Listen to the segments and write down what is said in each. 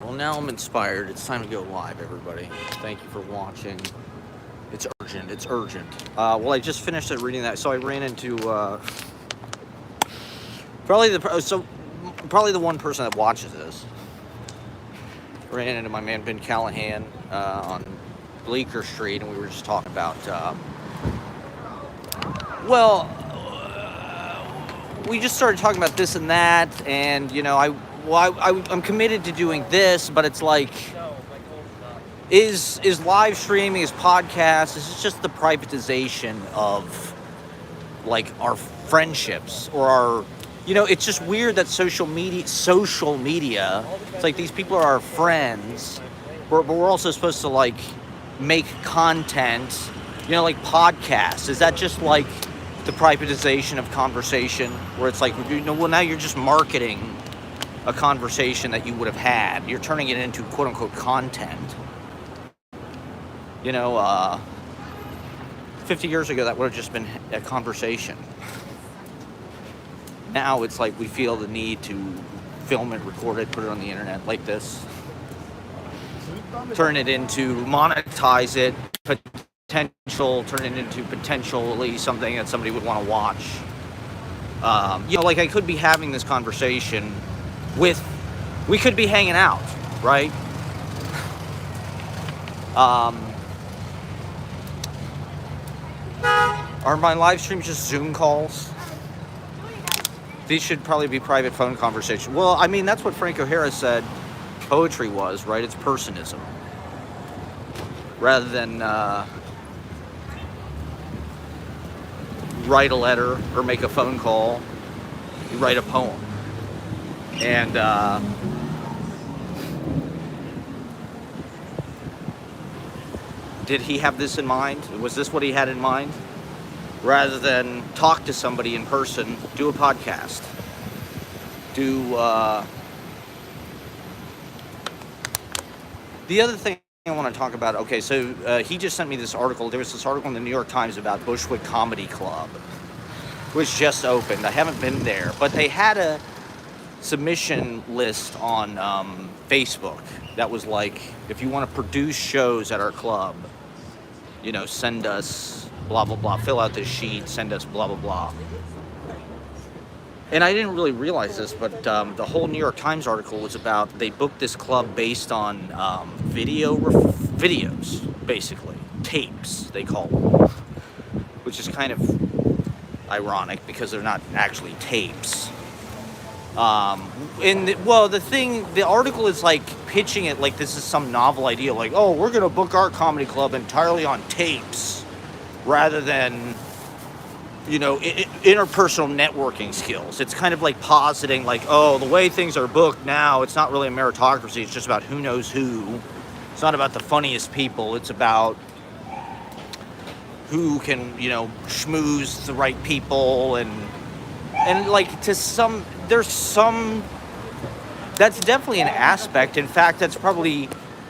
Well, now I'm inspired. It's time to go live, everybody. Thank you for watching. It's urgent. It's urgent. Well, I just finished reading that, so I ran into probably the one person that watches this. Ran into my man Ben Callahan on Bleecker Street, and we were just talking about. We just started talking about this and that, and I'm committed to doing this, but it's like, is live streaming, is podcasts, is it just the privatization of like our friendships or our, it's just weird that social media, it's like these people are our friends, but we're also supposed to like make content, like podcasts. Is that just like the privatization of conversation, where it's like, well, now you're just marketing a conversation that you would have had. You're turning it into quote unquote content. 50 years ago, that would have just been a conversation. Now it's like we feel the need to film it, record it, put it on the internet like this, turn it into, monetize it, turn it into potentially something that somebody would want to watch. Like I could be having this conversation we could be hanging out, right? Are my live streams just Zoom calls? These should probably be private phone conversations. Well, I mean, that's what Frank O'Hara said poetry was, right? It's personism. Rather than write a letter or make a phone call, you write a poem. And did he have this in mind? Was this what he had in mind? Rather than talk to somebody in person, do a podcast. The other thing I want to talk about, okay, so he just sent me this article. There was this article in the New York Times about Bushwick Comedy Club, which just opened. I haven't been there, but they had a submission list on Facebook that was like, if you want to produce shows at our club, send us blah blah blah, fill out this sheet, send us blah blah blah. And I didn't really realize this, but the whole New York Times article was about, they booked this club based on videos, basically tapes they call them, which is kind of ironic because they're not actually tapes. The article is like pitching it like this is some novel idea, like, oh, we're going to book our comedy club entirely on tapes rather than, interpersonal networking skills. It's kind of like positing like, oh, the way things are booked now, it's not really a meritocracy. It's just about who knows who. It's not about the funniest people. It's about who can, schmooze the right people and like that's definitely an aspect. In fact, that's probably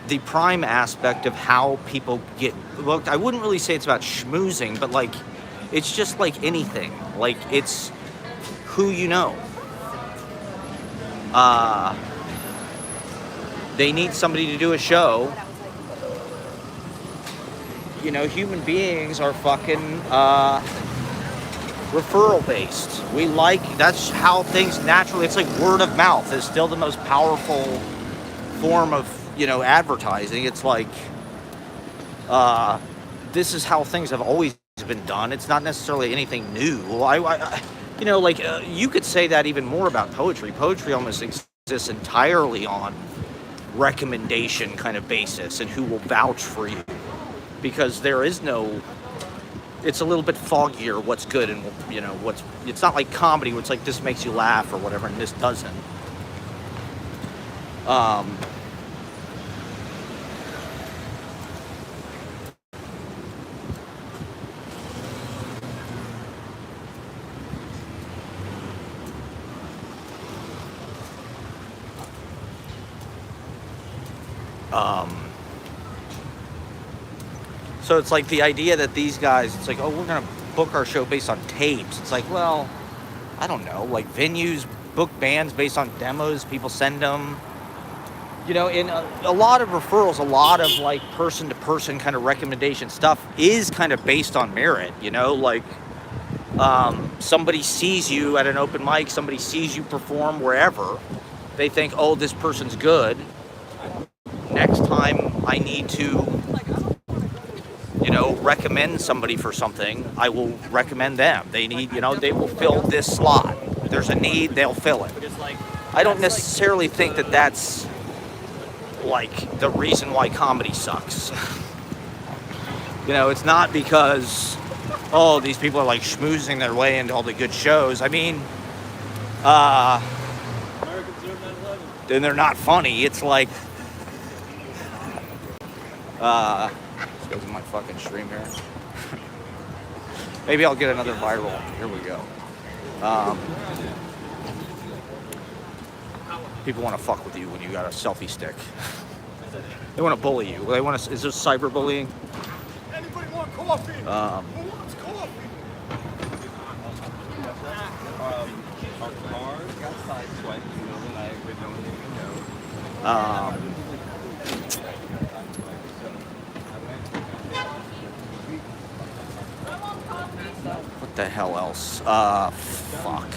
the prime aspect of how people get booked. I wouldn't really say it's about schmoozing, but like, it's just like anything. Like, it's who you know. They need somebody to do a show. Human beings are fucking referral based. That's how things naturally, it's like word of mouth is still the most powerful form of, advertising. It's like, this is how things have always been done. It's not necessarily anything new. You could say that even more about poetry. Poetry almost exists entirely on recommendation kind of basis and who will vouch for you, because there is no, it's a little bit foggier what's good and it's not like comedy where it's like this makes you laugh or whatever and this doesn't. So it's like the idea that these guys, it's like, oh, we're going to book our show based on tapes. It's like, well, I don't know, like venues book bands based on demos, people send them. in a lot of referrals, a lot of like person to person kind of recommendation stuff is kind of based on merit, like somebody sees you at an open mic, somebody sees you perform wherever, they think, oh, this person's good. Next time I need to, recommend somebody for something, I will recommend them. They need, they will fill this slot. There's a need, they'll fill it. I don't necessarily think that that's like the reason why comedy sucks. It's not because, oh, these people are like schmoozing their way into all the good shows. I mean, then they're not funny. It's like, this goes in my fucking stream here. Maybe I'll get another viral. Here we go. People want to fuck with you when you got a selfie stick. They want to bully you. They want to. Is this cyberbullying? Anybody want coffee? Who wants coffee? Our car got sideswiped in the middle of the night with no one even know. What the hell else? Fuck.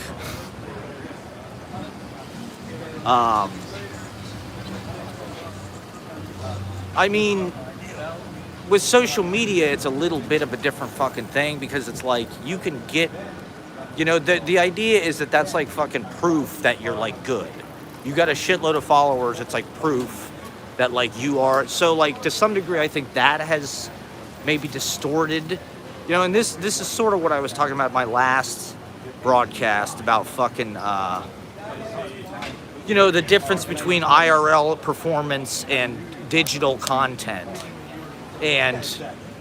I mean, with social media, it's a little bit of a different fucking thing because it's like you can get, the idea is that that's like fucking proof that you're like good. You got a shitload of followers. It's like proof that like you are. So like to some degree, I think that has maybe distorted, and this is sort of what I was talking about in my last broadcast about fucking, the difference between IRL performance and digital content. And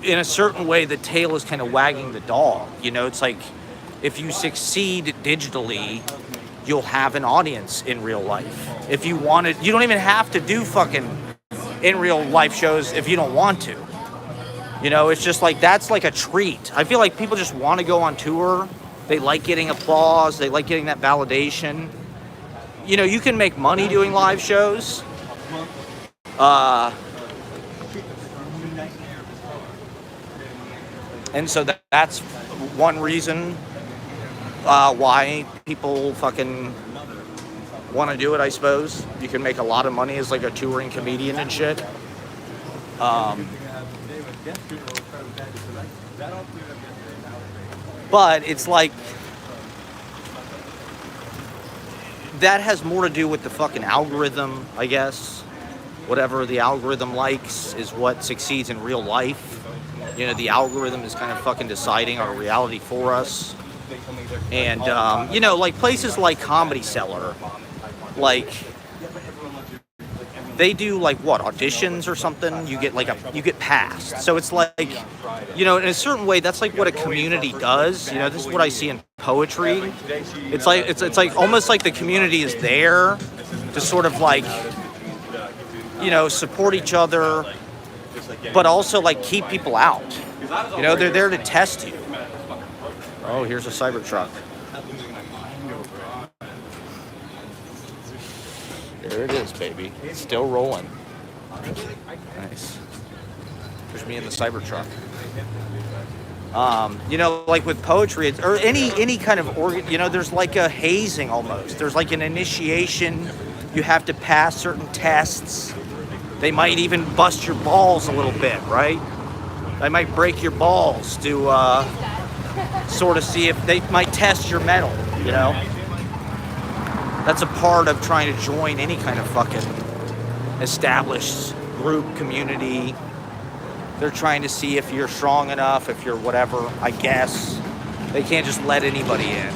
in a certain way, the tail is kind of wagging the dog. It's like if you succeed digitally, you'll have an audience in real life. If you wanted, you don't even have to do fucking in real life shows if you don't want to. It's just like, that's like a treat. I feel like people just want to go on tour. They like getting applause. They like getting that validation. You can make money doing live shows. And so that's one reason why people fucking want to do it, I suppose. You can make a lot of money as like a touring comedian and shit. But it's like, that has more to do with the fucking algorithm, I guess. Whatever the algorithm likes is what succeeds in real life. The algorithm is kind of fucking deciding our reality for us. And, like places like Comedy Cellar, like, they do like what, auditions or something? You get passed. So it's like, in a certain way, that's like what a community does. This is what I see in poetry. It's like almost like the community is there to sort of like, support each other, but also like keep people out. They're there to test you. Oh, here's a Cybertruck. There it is, baby. It's still rolling. Nice. There's me in the Cybertruck. Like with poetry, or any kind of there's like a hazing almost. There's like an initiation. You have to pass certain tests. They might even bust your balls a little bit, right? They might break your balls to sort of see if they might test your mettle, That's a part of trying to join any kind of fucking established group, community. They're trying to see if you're strong enough, if you're whatever, I guess. They can't just let anybody in.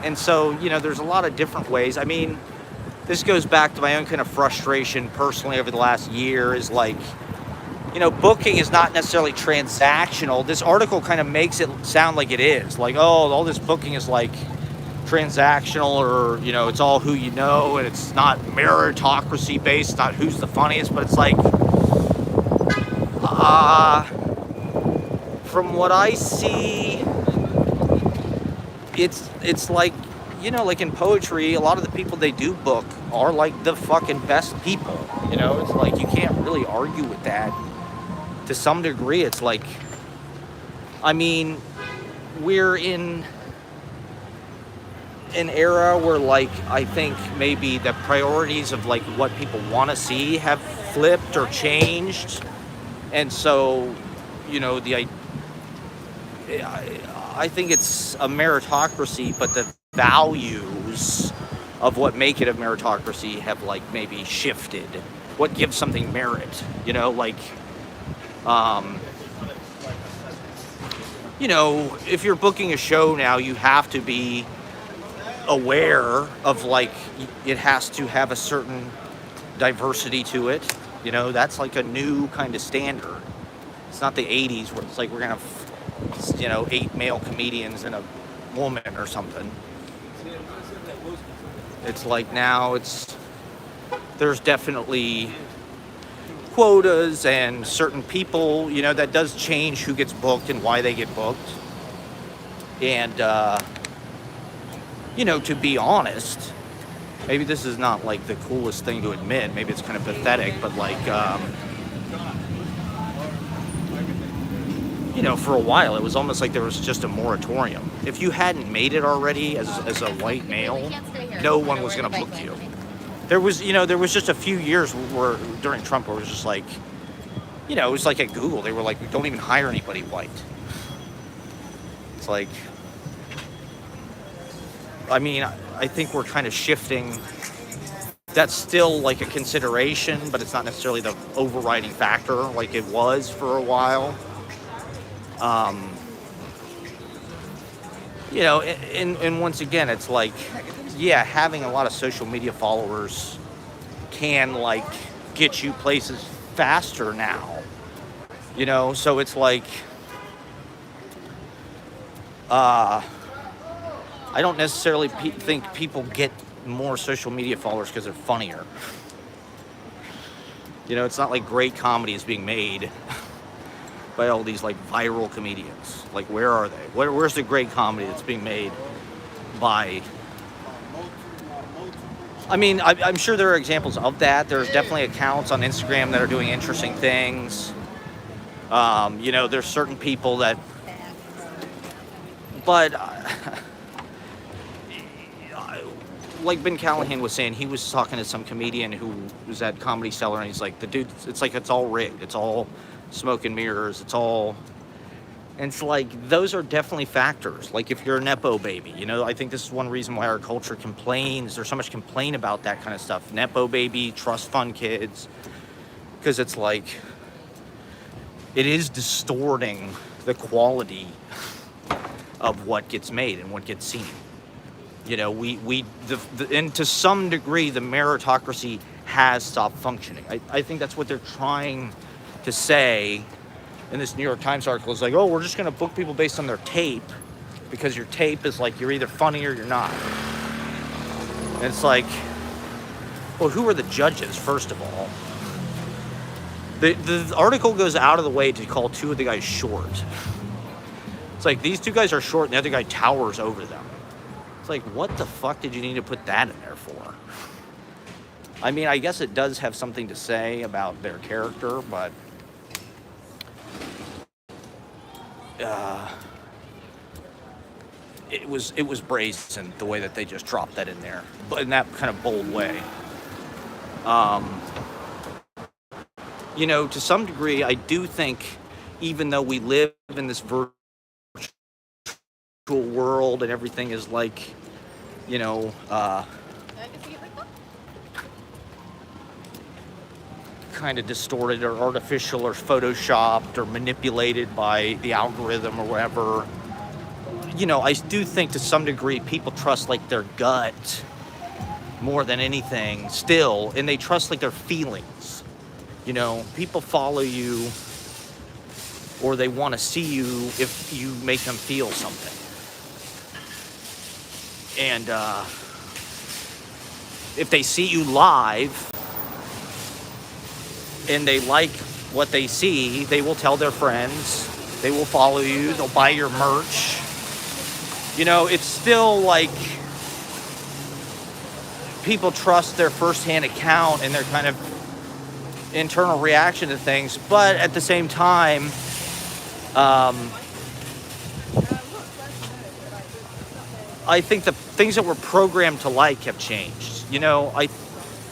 And so, there's a lot of different ways. I mean, this goes back to my own kind of frustration personally over the last year is like, booking is not necessarily transactional. This article kind of makes it sound like it is. Like, oh, all this booking is like transactional or, it's all who you know and it's not meritocracy based, it's not who's the funniest, but it's like, from what I see, it's like, like in poetry, a lot of the people they do book are like the fucking best people. It's like you can't really argue with that. To some degree, it's like, I mean, we're in an era where, like, I think maybe the priorities of like what people want to see have flipped or changed, and so, I think it's a meritocracy, but the values of what make it a meritocracy have like maybe shifted. What gives something merit? If you're booking a show now, you have to be aware of like it has to have a certain diversity to it. That's like a new kind of standard. It's not the 80s where it's like we're gonna have 8 male comedians and a woman or something. It's like now there's definitely quotas and certain people, that does change who gets booked and why they get booked. And to be honest, maybe this is not like the coolest thing to admit, maybe it's kind of pathetic, but like for a while it was almost like there was just a moratorium. If you hadn't made it already as a white male, no one was going to book you. There was just a few years where during Trump where it was just like, it was like at Google, they were like, we don't even hire anybody white. It's like, I mean, I think we're kind of shifting. That's still like a consideration, but it's not necessarily the overriding factor like it was for a while. And once again, it's like, yeah, having a lot of social media followers can like get you places faster now, so it's like, I don't necessarily think people get more social media followers because they're funnier. It's not like great comedy is being made by all these like viral comedians. Like, where are they? Where's the great comedy that's being made by? I mean, I'm sure there are examples of that. There's definitely accounts on Instagram that are doing interesting things. There's certain people that, but like Ben Callahan was saying, he was talking to some comedian who was at Comedy Cellar, and he's like, the dude, it's like it's all rigged. It's all smoke and mirrors. And it's like, those are definitely factors. Like if you're a Nepo baby, I think this is one reason why our culture complains. There's so much complaint about that kind of stuff. Nepo baby, trust fund kids. Because it's like, it is distorting the quality of what gets made and what gets seen. And to some degree, the meritocracy has stopped functioning. I think that's what they're trying to say in this New York Times article. Is like, oh, we're just going to book people based on their tape, because your tape is like, you're either funny or you're not. And it's like, well, who are the judges, first of all? The article goes out of the way to call 2 of the guys short. It's like, these 2 guys are short and the other guy towers over them. It's like, what the fuck did you need to put that in there for? I mean, I guess it does have something to say about their character, but it was brazen the way that they just dropped that in there, but in that kind of bold way. To some degree, I do think, even though we live in this virtual world and everything is like, kind of distorted or artificial or photoshopped or manipulated by the algorithm or whatever, I do think to some degree people trust like their gut more than anything still, and they trust like their feelings. People follow you, or they want to see you if you make them feel something. And if they see you live and they like what they see, they will tell their friends, they will follow you, they'll buy your merch. It's still like, people trust their firsthand account and their kind of internal reaction to things, but at the same time, I think the things that we're programmed to like have changed. You know,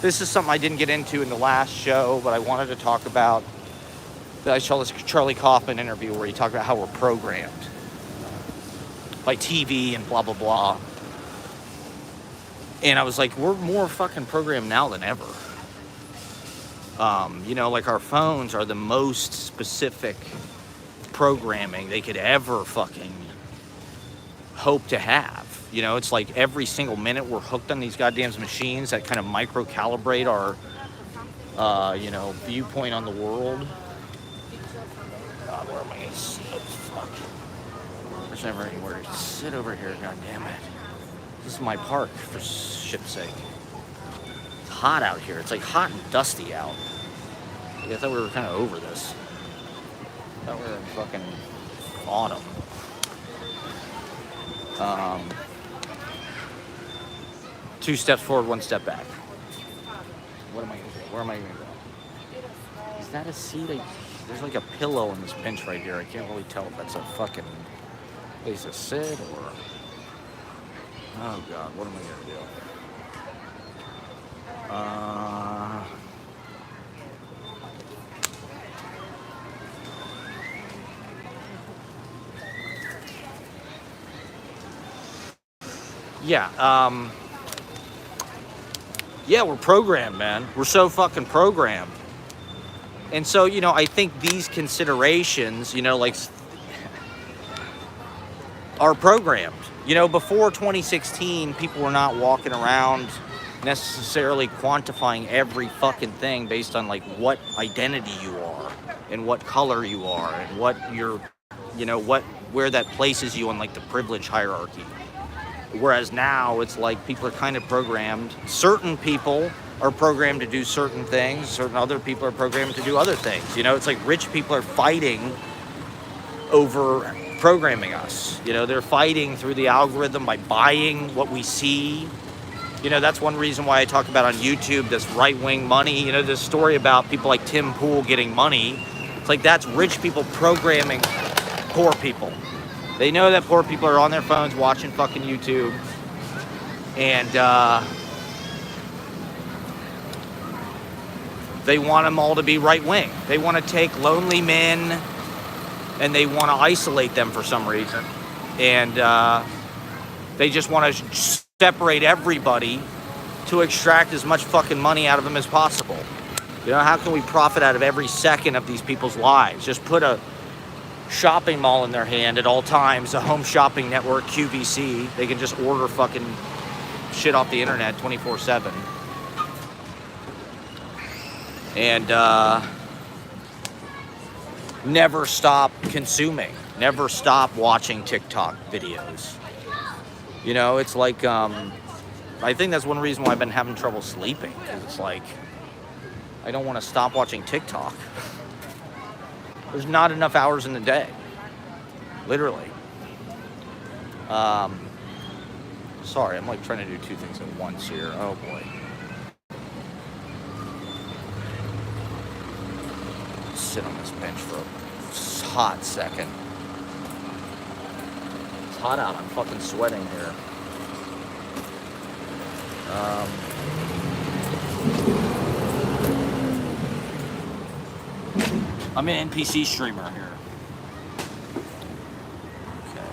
this is something I didn't get into in the last show, but I wanted to talk about. I saw this Charlie Kaufman interview where he talked about how we're programmed by TV and blah, blah, blah. And I was like, we're more fucking programmed now than ever. You know, like our phones are the most specific programming they could ever fucking hope to have. You know, it's like every single minute we're hooked on these goddamn machines that kind of micro-calibrate our, you know, viewpoint on the world. God, where am I gonna sit? Oh, fuck. There's never anywhere to sit over here, god damn it. This is my park, for shit's sake. It's hot out here. It's like hot and dusty out. I thought we were kind of over this. I thought we were in fucking autumn. 2 steps forward, 1 step back. What am I gonna do? Where am I gonna go? Is that a seat? There's like a pillow on this bench right here. I can't really tell if that's a fucking place to sit or... Oh God, what am I gonna do? Yeah, we're programmed, man. We're so fucking programmed. And so, you know, I think these considerations, you know, like, are programmed. You know, before 2016, people were not walking around necessarily quantifying every fucking thing based on, like, what identity you are and what color you are and what your, you know, where that places you on, like, the privilege hierarchy. Whereas now it's like people are kind of programmed. Certain people are programmed to do certain things. Certain other people are programmed to do other things. You know, it's like rich people are fighting over programming us. You know, they're fighting through the algorithm by buying what we see. You know, that's one reason why I talk about on YouTube this right-wing money. You know, this story about people like Tim Pool getting money. It's like that's rich people programming poor people. They know that poor people are on their phones watching fucking YouTube. And they want them all to be right-wing. They want to take lonely men and they want to isolate them for some reason. And they just want to separate everybody to extract as much fucking money out of them as possible. You know, how can we profit out of every second of these people's lives? Just put a shopping mall in their hand at all times, a home shopping network, QVC. They can just order fucking shit off the internet 24/7. And never stop consuming, never stop watching TikTok videos. You know, it's like, I think that's one reason why I've been having trouble sleeping. It's like, I don't want to stop watching TikTok. There's not enough hours in the day. Literally. Sorry, I'm like trying to do 2 things at once here. Oh boy. Sit on this bench for a hot second. It's hot out. I'm fucking sweating here. I'm an NPC streamer here. Okay.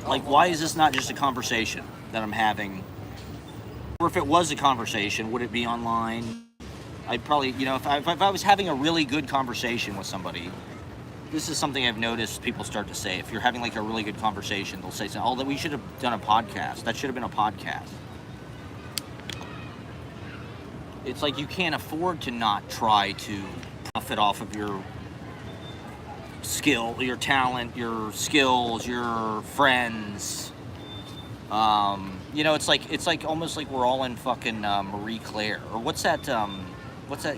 Like, why is this not just a conversation that I'm having? Or if it was a conversation, would it be online? I'd probably, you know, if I was having a really good conversation with somebody, this is something I've noticed people start to say. If you're having like a really good conversation, they'll say, "Oh, that we should have done a podcast. That should have been a podcast." It's like you can't afford to not try to profit off of your skill, your talent, your skills, your friends. You know, it's like almost like we're all in fucking Marie Claire, or what's that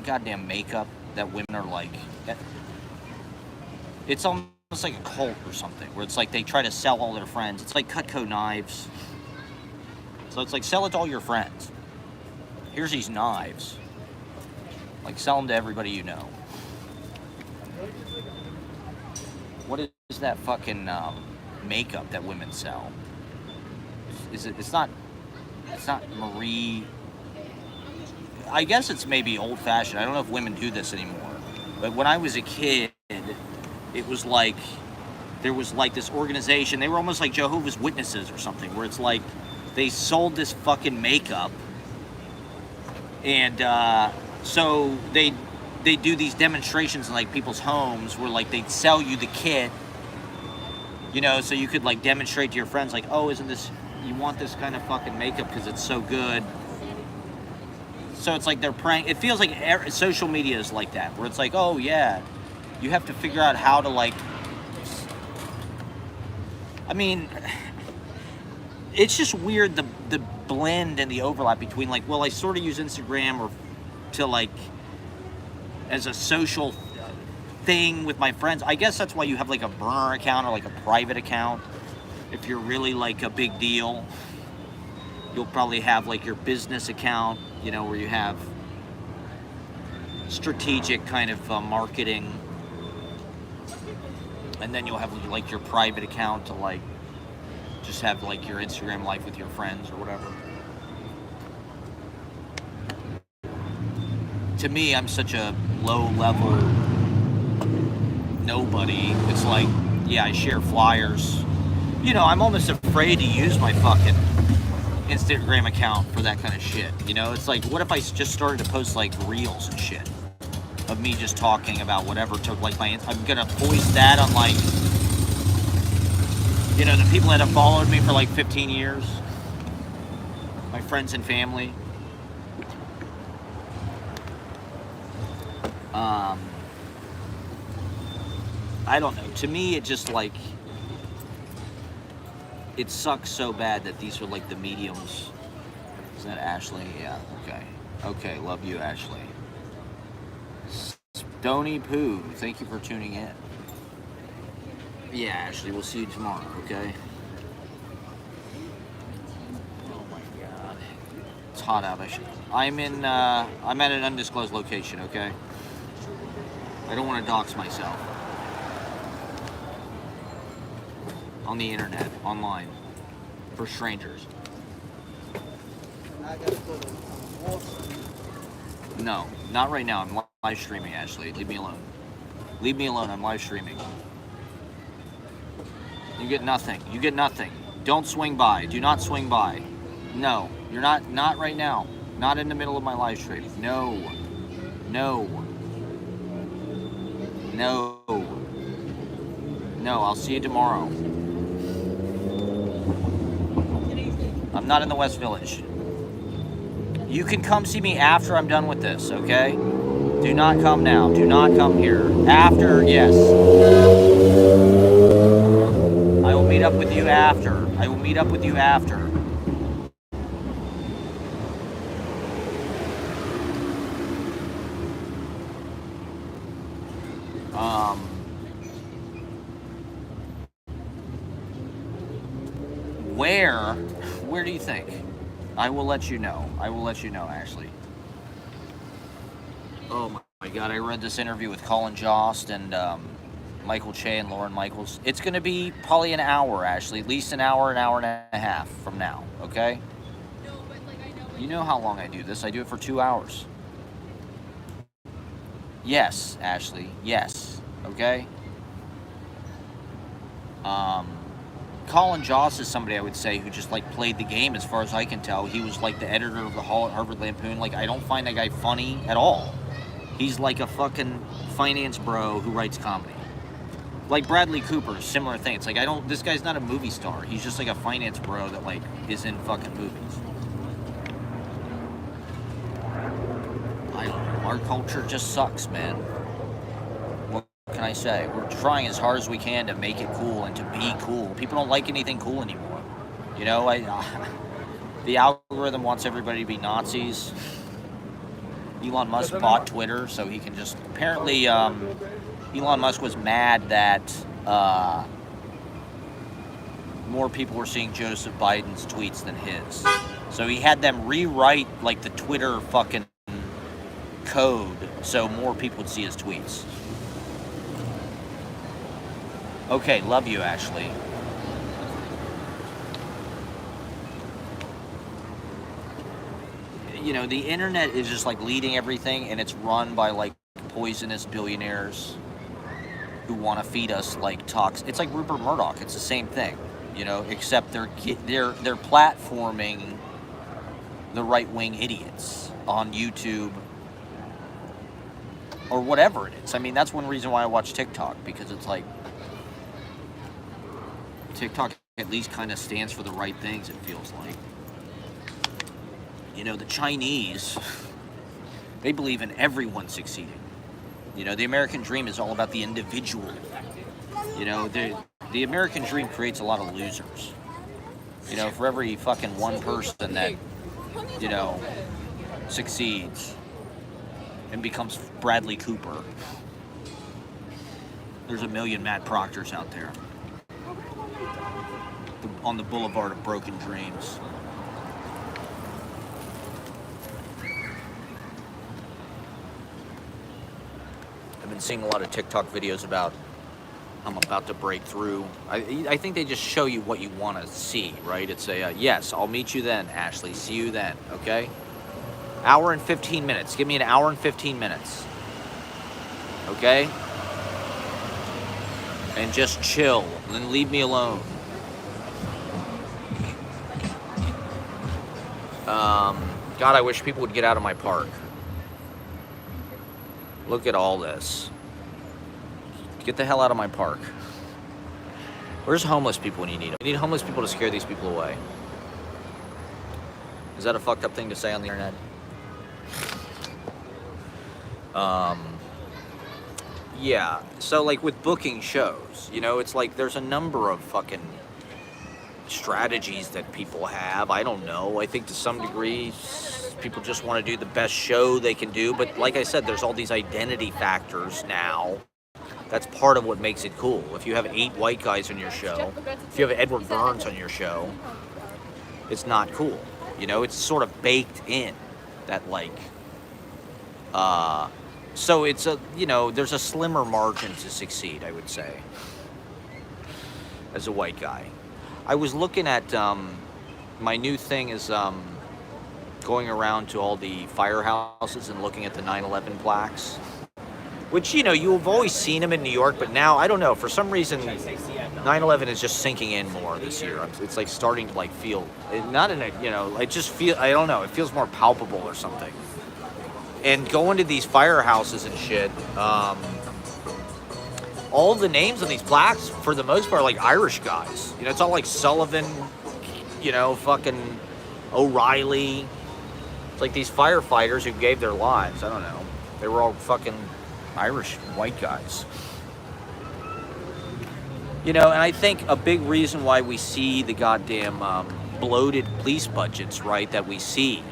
goddamn makeup that women are like? It's almost almost like a cult or something, where it's like they try to sell all their friends. It's like Cutco knives. So it's like, sell it to all your friends. Here's these knives. Like, sell them to everybody you know. What is that fucking makeup that women sell? It's not Marie. I guess it's maybe old-fashioned. I don't know if women do this anymore. But when I was a kid, it was like, there was like this organization. They were almost like Jehovah's Witnesses or something, where it's like they sold this fucking makeup. And so they do these demonstrations in like people's homes where like they'd sell you the kit, you know, so you could like demonstrate to your friends like, oh, isn't this, you want this kind of fucking makeup because it's so good. So it's like they're praying. It feels like social media is like that, where it's like, oh yeah, you have to figure out how to like, I mean, it's just weird the blend and the overlap between like, well, I sort of use Instagram or to like as a social thing with my friends. I guess that's why you have like a burner account or like a private account. If you're really like a big deal, you'll probably have like your business account, you know, where you have strategic kind of marketing, and then you'll have like your private account to like just have like your Instagram life with your friends or whatever. To me, I'm such a low level nobody. It's like, yeah, I share flyers. You know, I'm almost afraid to use my fucking Instagram account for that kind of shit. You know, it's like, what if I just started to post like reels and shit of me just talking about whatever to like I'm gonna voice that on like, you know, the people that have followed me for like 15 years, my friends and family. I don't know. To me, it just like, it sucks so bad that these are like the mediums. Is that Ashley? Yeah, okay. Okay, love you, Ashley. Stony Poo, thank you for tuning in. Yeah, Ashley, we'll see you tomorrow, okay? Oh my god. It's hot out. I'm at an undisclosed location, okay? I don't want to dox myself. On the internet, online, for strangers. No, not right now. I'm live streaming, Ashley. Leave me alone. Leave me alone. I'm live streaming. You get nothing. You get nothing. Don't swing by. Do not swing by. No, you're not right now. Not in the middle of my live stream. No. No. No. No, I'll see you tomorrow. I'm not in the West Village. You can come see me after I'm done with this, okay? Do not come now. Do not come here. After, yes. I will meet up with you after. I will meet up with you after. Where do you think? I will let you know. I will let you know, Ashley. Oh my god, I read this interview with Colin Jost and Michael Che and Lauren Michaels. It's going to be probably an hour, Ashley. At least an hour and a half from now, okay? You know how long I do this. I do it for 2 hours. Yes, Ashley. Yes. Okay? Colin Jost is somebody I would say who just like played the game as far as I can tell. He was like the editor of the Hall at Harvard Lampoon. Like, I don't find that guy funny at all. He's like a fucking finance bro who writes comedy. Like Bradley Cooper, similar thing. It's like, this guy's not a movie star. He's just like a finance bro that like is in fucking movies. I don't know. Our culture just sucks, man. What can I say? We're trying as hard as we can to make it cool and to be cool. People don't like anything cool anymore. You know, the algorithm wants everybody to be Nazis. Elon Musk bought Twitter so he can just... Apparently, Elon Musk was mad that more people were seeing Joseph Biden's tweets than his. So he had them rewrite like the Twitter fucking code so more people would see his tweets. Okay, love you, Ashley. You know, the internet is just like leading everything, and it's run by like poisonous billionaires who want to feed us like It's like Rupert Murdoch. It's the same thing, you know, except they're platforming the right-wing idiots on YouTube or whatever it is. I mean, that's one reason why I watch TikTok, because it's like TikTok at least kind of stands for the right things, it feels like. You know, the Chinese, they believe in everyone succeeding. You know, the American dream is all about the individual. You know, the American dream creates a lot of losers. You know, for every fucking one person that, you know, succeeds and becomes Bradley Cooper, there's a million Matt Proctors out there on the boulevard of broken dreams. I've been seeing a lot of TikTok videos about I'm about to break through. I think they just show you what you want to see, right? It's a, yes, I'll meet you then, Ashley. See you then, okay? Hour and 15 minutes. Give me an hour and 15 minutes. Okay? And just chill. And then leave me alone. God, I wish people would get out of my park. Look at all this. Get the hell out of my park. Where's homeless people when you need them? You need homeless people to scare these people away. Is that a fucked up thing to say on the internet? Yeah. So, like, with booking shows, you know, it's like there's a number of fucking strategies that people have. I don't know. I think to some degree, people just want to do the best show they can do. But like I said, there's all these identity factors now. That's part of what makes it cool. If you have 8 white guys on your show, if you have Edward Burns on your show, it's not cool. You know, it's sort of baked in that, like, so it's a, you know, there's a slimmer margin to succeed, I would say, as a white guy. I was looking at, my new thing is going around to all the firehouses and looking at the 9/11 plaques, which, you know, you've always seen them in New York, but now, I don't know, for some reason, 9/11 is just sinking in more this year. It's like starting to like feel, not in a, you know, I just feel, I don't know, it feels more palpable or something. And going to these firehouses and shit, all the names on these plaques, for the most part, are like Irish guys. You know, it's all like Sullivan, you know, fucking O'Reilly. It's like these firefighters who gave their lives. I don't know. They were all fucking Irish white guys. You know, and I think a big reason why we see the goddamn bloated police budgets, right, that we see,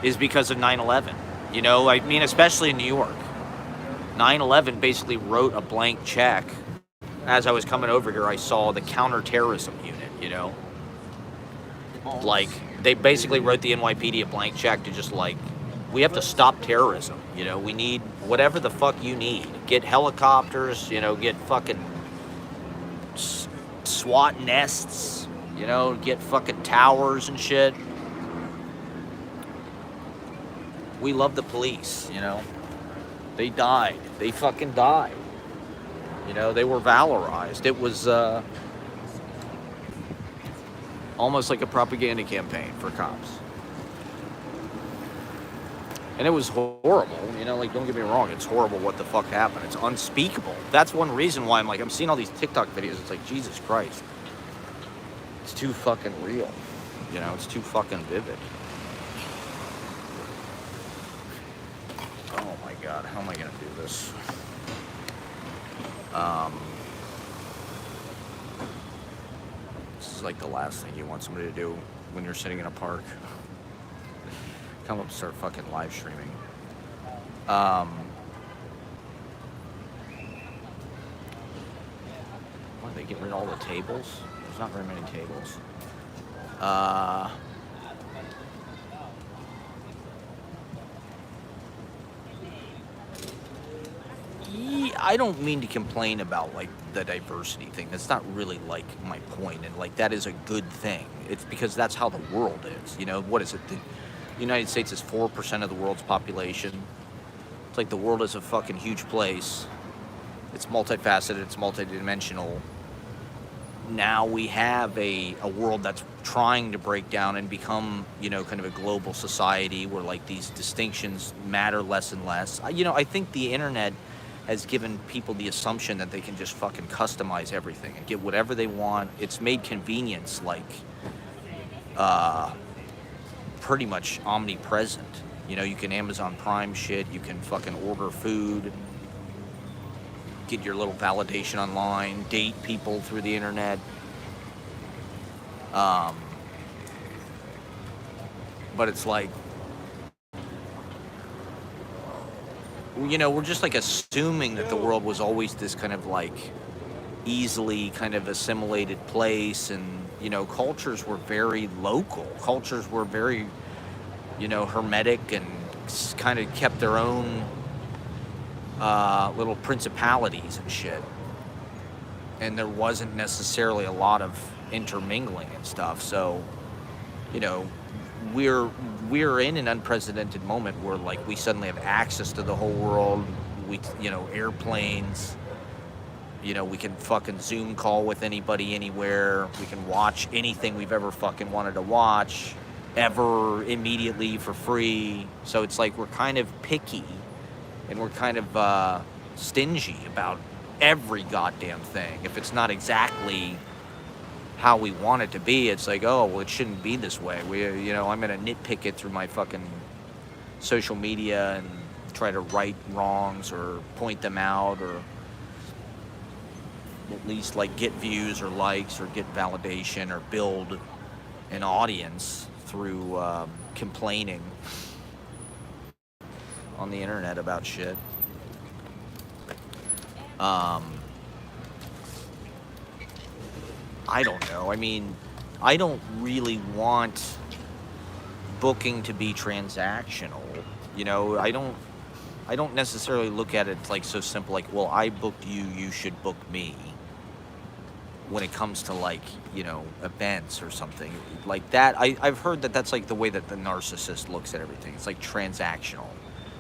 is because of 9/11. You know, I mean, especially in New York. 9/11 basically wrote a blank check. As I was coming over here, I saw the counterterrorism unit, you know. Like, they basically wrote the NYPD a blank check to just, like, we have to stop terrorism, you know. We need whatever the fuck you need. Get helicopters, you know, get fucking SWAT nests, you know, get fucking towers and shit. We love the police, you know. They died. They fucking died. You know, they were valorized. It was almost like a propaganda campaign for cops. And it was horrible, you know, like, don't get me wrong, it's horrible what the fuck happened. It's unspeakable. That's one reason why I'm seeing all these TikTok videos. It's like, Jesus Christ. It's too fucking real. You know, it's too fucking vivid. Oh my God, how am I gonna do this? This is like the last thing you want somebody to do when you're sitting in a park. Come up and start fucking live streaming. they get rid of all the tables? There's not very many tables. I don't mean to complain about like the diversity thing. That's not really like my point, and like that is a good thing. It's because that's how the world is. You know, what is it? The United States is 4% of the world's population. It's like the world is a fucking huge place. It's multifaceted. It's multidimensional. Now we have a world that's trying to break down and become, you know, kind of a global society where like these distinctions matter less and less. You know, I think the internet has given people the assumption that they can just fucking customize everything and get whatever they want. It's made convenience like pretty much omnipresent. You know, you can Amazon Prime shit, you can fucking order food, get your little validation online, date people through the internet. But it's like, you know, we're just like assuming that the world was always this kind of like easily kind of assimilated place, and you know, cultures were very local. Cultures were very, you know, hermetic and kind of kept their own little principalities and shit. And there wasn't necessarily a lot of intermingling and stuff. So, you know, we're in an unprecedented moment where like we suddenly have access to the whole world. We, you know, airplanes, you know, we can fucking Zoom call with anybody anywhere. We can watch anything we've ever fucking wanted to watch ever immediately for free. So it's like we're kind of picky and we're kind of stingy about every goddamn thing. If it's not exactly how we want it to be, it's like, oh, well, it shouldn't be this way. You know, I'm gonna nitpick it through my fucking social media and try to right wrongs or point them out, or at least like get views or likes or get validation or build an audience through complaining on the internet about shit. I don't know. I mean, I don't really want booking to be transactional. You know, I don't necessarily look at it like so simple, like, well, I booked you, you should book me. When it comes to like, you know, events or something like that, I've heard that that's like the way that the narcissist looks at everything. It's like transactional.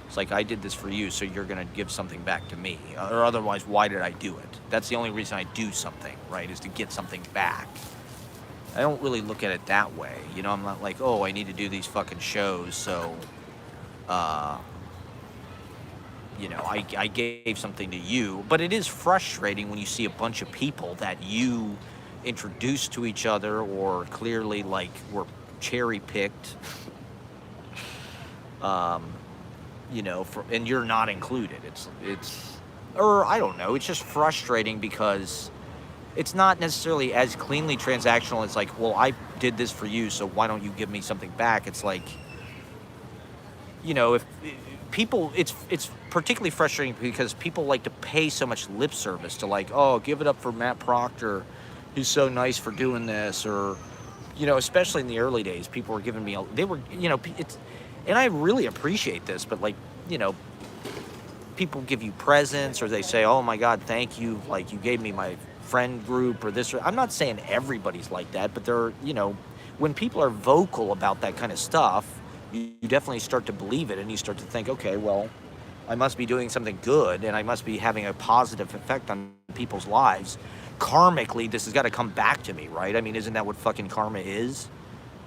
It's like, I did this for you, so you're going to give something back to me. Or otherwise, why did I do it? That's the only reason I do something, right, is to get something back. I don't really look at it that way. You know, I'm not like, oh, I need to do these fucking shows, so, you know, I gave something to you. But it is frustrating when you see a bunch of people that you introduced to each other or clearly, like, were cherry-picked. You know, and you're not included. Or I don't know, it's just frustrating because it's not necessarily as cleanly transactional as like, well, I did this for you, so why don't you give me something back? It's like, you know, if people, it's particularly frustrating because people like to pay so much lip service to like, oh, give it up for Matt Proctor, he's so nice for doing this, or, you know, especially in the early days, people were giving me, they were, you know, it's, and I really appreciate this, but like, you know, people give you presents or they say, oh my God, thank you. Like you gave me my friend group or this. I'm not saying everybody's like that, but they're, you know, when people are vocal about that kind of stuff, you definitely start to believe it and you start to think, okay, well, I must be doing something good and I must be having a positive effect on people's lives. Karmically, this has got to come back to me, right? I mean, isn't that what fucking karma is?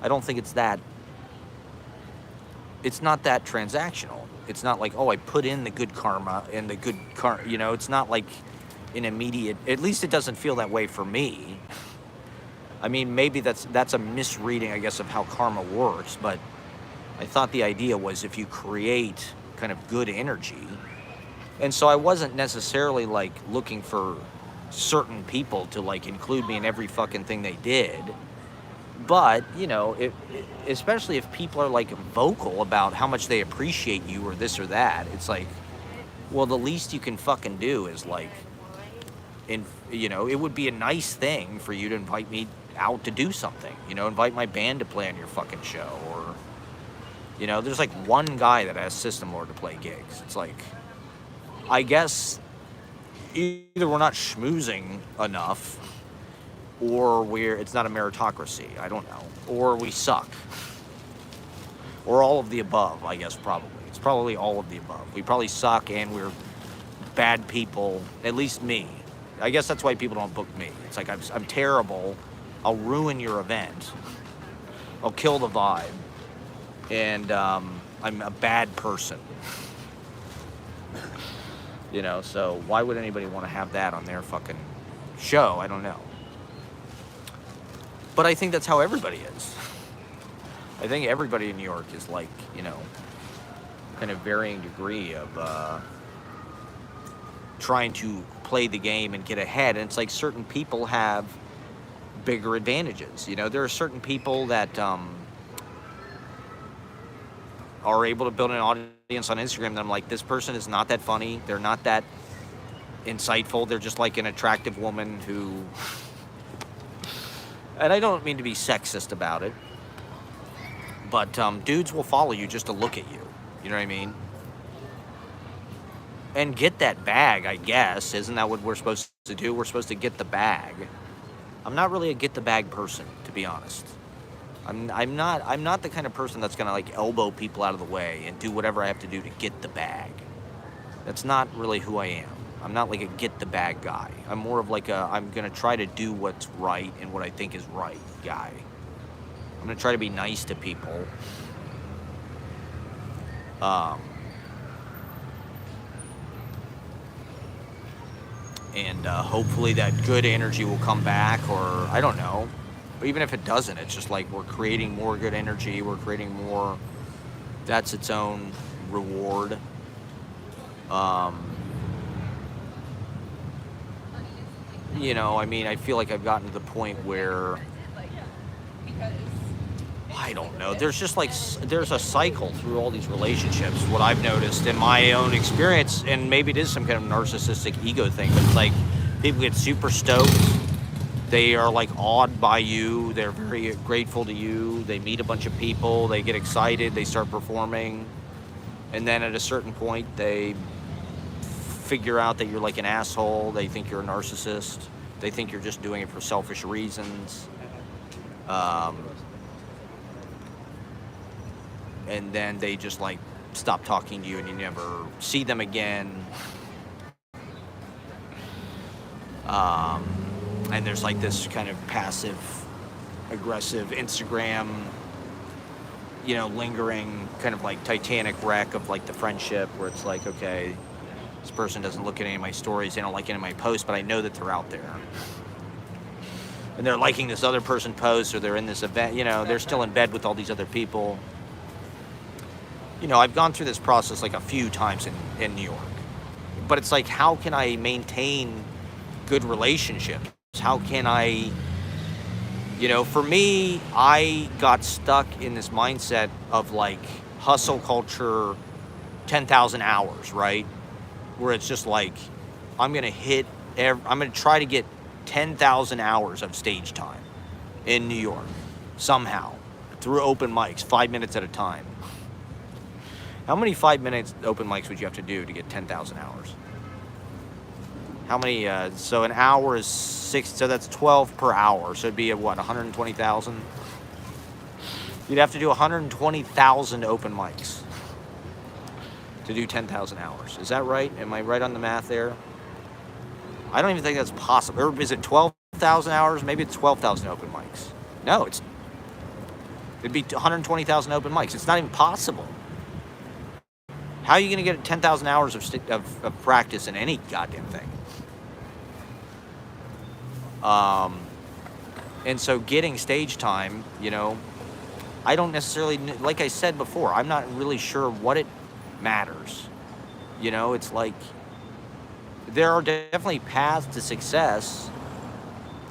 I don't think it's that. It's not that transactional. It's not like, oh, I put in the good karma and the good you know, it's not like an immediate, at least it doesn't feel that way for me. I mean, maybe that's a misreading, I guess, of how karma works, but I thought the idea was if you create kind of good energy. And so I wasn't necessarily like looking for certain people to like include me in every fucking thing they did. But, you know, especially if people are like vocal about how much they appreciate you or this or that, it's like, well, the least you can fucking do is like And, it would be a nice thing for you to invite me out to do something. Invite my band to play on your fucking show. Or, there's like one guy that has System Lord to play gigs. It's like, I guess either we're not schmoozing enough, or it's not a meritocracy. I don't know. Or we suck. Or all of the above, I guess, probably. It's probably all of the above. We probably suck and we're bad people, at least me. I guess that's why people don't book me. It's like, I'm terrible. I'll ruin your event. I'll kill the vibe. And I'm a bad person. So why would anybody want to have that on their fucking show? I don't know. But I think that's how everybody is. I think everybody in New York is like, kind of varying degree of trying to play the game and get ahead. And it's like certain people have bigger advantages. There are certain people that are able to build an audience on Instagram that I'm like, this person is not that funny. They're not that insightful. They're just like an attractive woman who... And I don't mean to be sexist about it, but dudes will follow you just to look at you. You know what I mean? And get that bag, I guess. Isn't that what we're supposed to do? We're supposed to get the bag. I'm not really a get the bag person, to be honest. I'm not the kind of person that's gonna like elbow people out of the way and do whatever I have to do to get the bag. That's not really who I am. I'm not like a get the bag guy. I'm more of like I'm gonna try to do what's right and what I think is right guy. I'm gonna try to be nice to people. And hopefully that good energy will come back, or I don't know. Or even if it doesn't, it's just like we're creating more good energy. We're creating more. That's its own reward. I feel like I've gotten to the point where I don't know. There's just like, there's a cycle through all these relationships. What I've noticed in my own experience, and maybe it is some kind of narcissistic ego thing, but it's like people get super stoked. They are like awed by you. They're very grateful to you. They meet a bunch of people. They get excited. They start performing. And then at a certain point, they figure out that you're like an asshole. They think you're a narcissist. They think you're just doing it for selfish reasons. And then they just like stop talking to you and you never see them again. And there's like this kind of passive aggressive Instagram, lingering kind of like Titanic wreck of like the friendship where it's like, okay, this person doesn't look at any of my stories, they don't like any of my posts, but I know that they're out there. And they're liking this other person post, or they're in this event, they're still in bed with all these other people. I've gone through this process like a few times in New York. But it's like, how can I maintain good relationships? How can I, for me, I got stuck in this mindset of like hustle culture, 10,000 hours, right? Where it's just like, I'm going to try to get 10,000 hours of stage time in New York somehow through open mics, 5 minutes at a time. How many 5 minutes open mics would you have to do to get 10,000 hours? How many, so an hour is 6, so that's 12 per hour. So it'd be at what, 120,000? You'd have to do 120,000 open mics to do 10,000 hours. Is that right? Am I right on the math there? I don't even think that's possible. Or is it 12,000 hours? Maybe it's 12,000 open mics. No, it'd be 120,000 open mics. It's not even possible. How are you going to get 10,000 hours of practice in any goddamn thing? And so getting stage time, I don't necessarily, like I said before, I'm not really sure what it matters. It's like, there are definitely paths to success.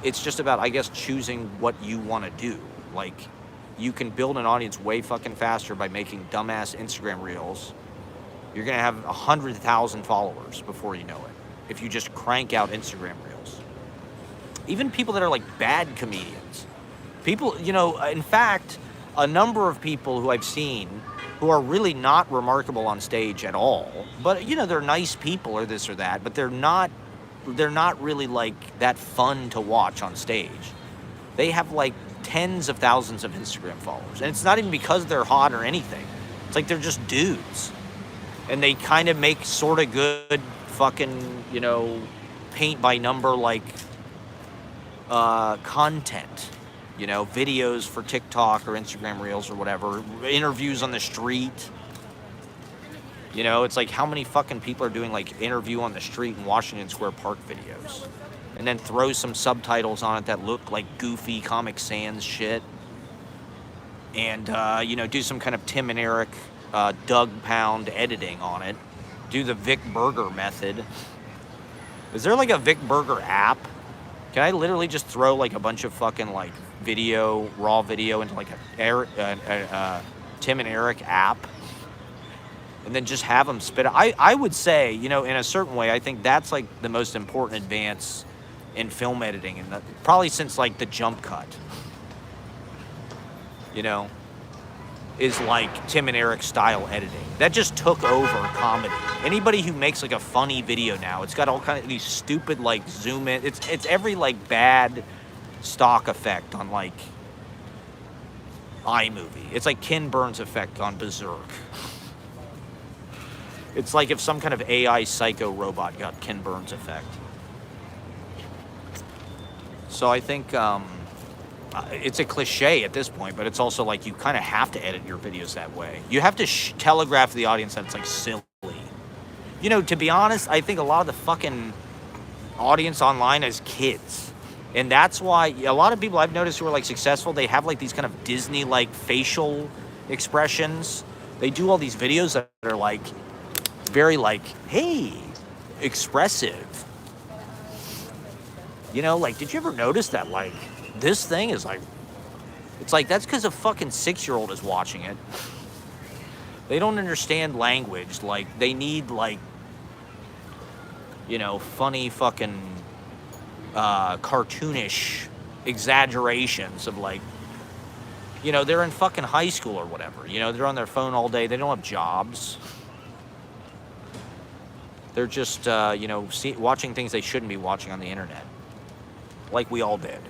It's just about, I guess, choosing what you want to do. Like, you can build an audience way fucking faster by making dumbass Instagram reels. You're going to have 100,000 followers before you know it, if you just crank out Instagram reels. even people that are like bad comedians. People, in fact, a number of people who I've seen who are really not remarkable on stage at all, but they're nice people or this or that, but they're not really like that fun to watch on stage. They have like tens of thousands of Instagram followers, and it's not even because they're hot or anything. It's like they're just dudes, and they kind of make sort of good fucking paint by number like content, videos for TikTok or Instagram Reels or whatever, interviews on the street. It's like how many fucking people are doing like interview on the street in Washington Square Park videos, and then throw some subtitles on it that look like goofy Comic Sans shit, and do some kind of Tim and Eric Doug Pound editing on it, do the Vic Berger method. Is there like a Vic Berger app? Can I literally just throw like a bunch of fucking like raw video into like a Tim and Eric app, and then just have them spit it? I would say, in a certain way, I think that's like the most important advance in film editing, and probably since like the jump cut, is like Tim and Eric style editing. That just took over comedy. Anybody who makes like a funny video now, it's got all kind of these stupid like zoom in. It's every like bad stock effect on like iMovie. It's like Ken Burns effect on Berserk. It's like if some kind of AI psycho robot got Ken Burns effect. So I think it's a cliche at this point, but it's also like you kind of have to edit your videos that way. You have to telegraph the audience that it's like silly. To be honest, I think a lot of the fucking audience online is kids. And that's why a lot of people I've noticed who are like successful, they have like these kind of Disney like facial expressions. They do all these videos that are like very like, hey, expressive. Like, did you ever notice that like this thing is like, it's like that's because a fucking 6-year-old is watching it. They don't understand language. Like, they need like, funny fucking cartoonish exaggerations of like, they're in fucking high school or whatever. They're on their phone all day. They don't have jobs. They're just, watching things they shouldn't be watching on the internet. Like we all did.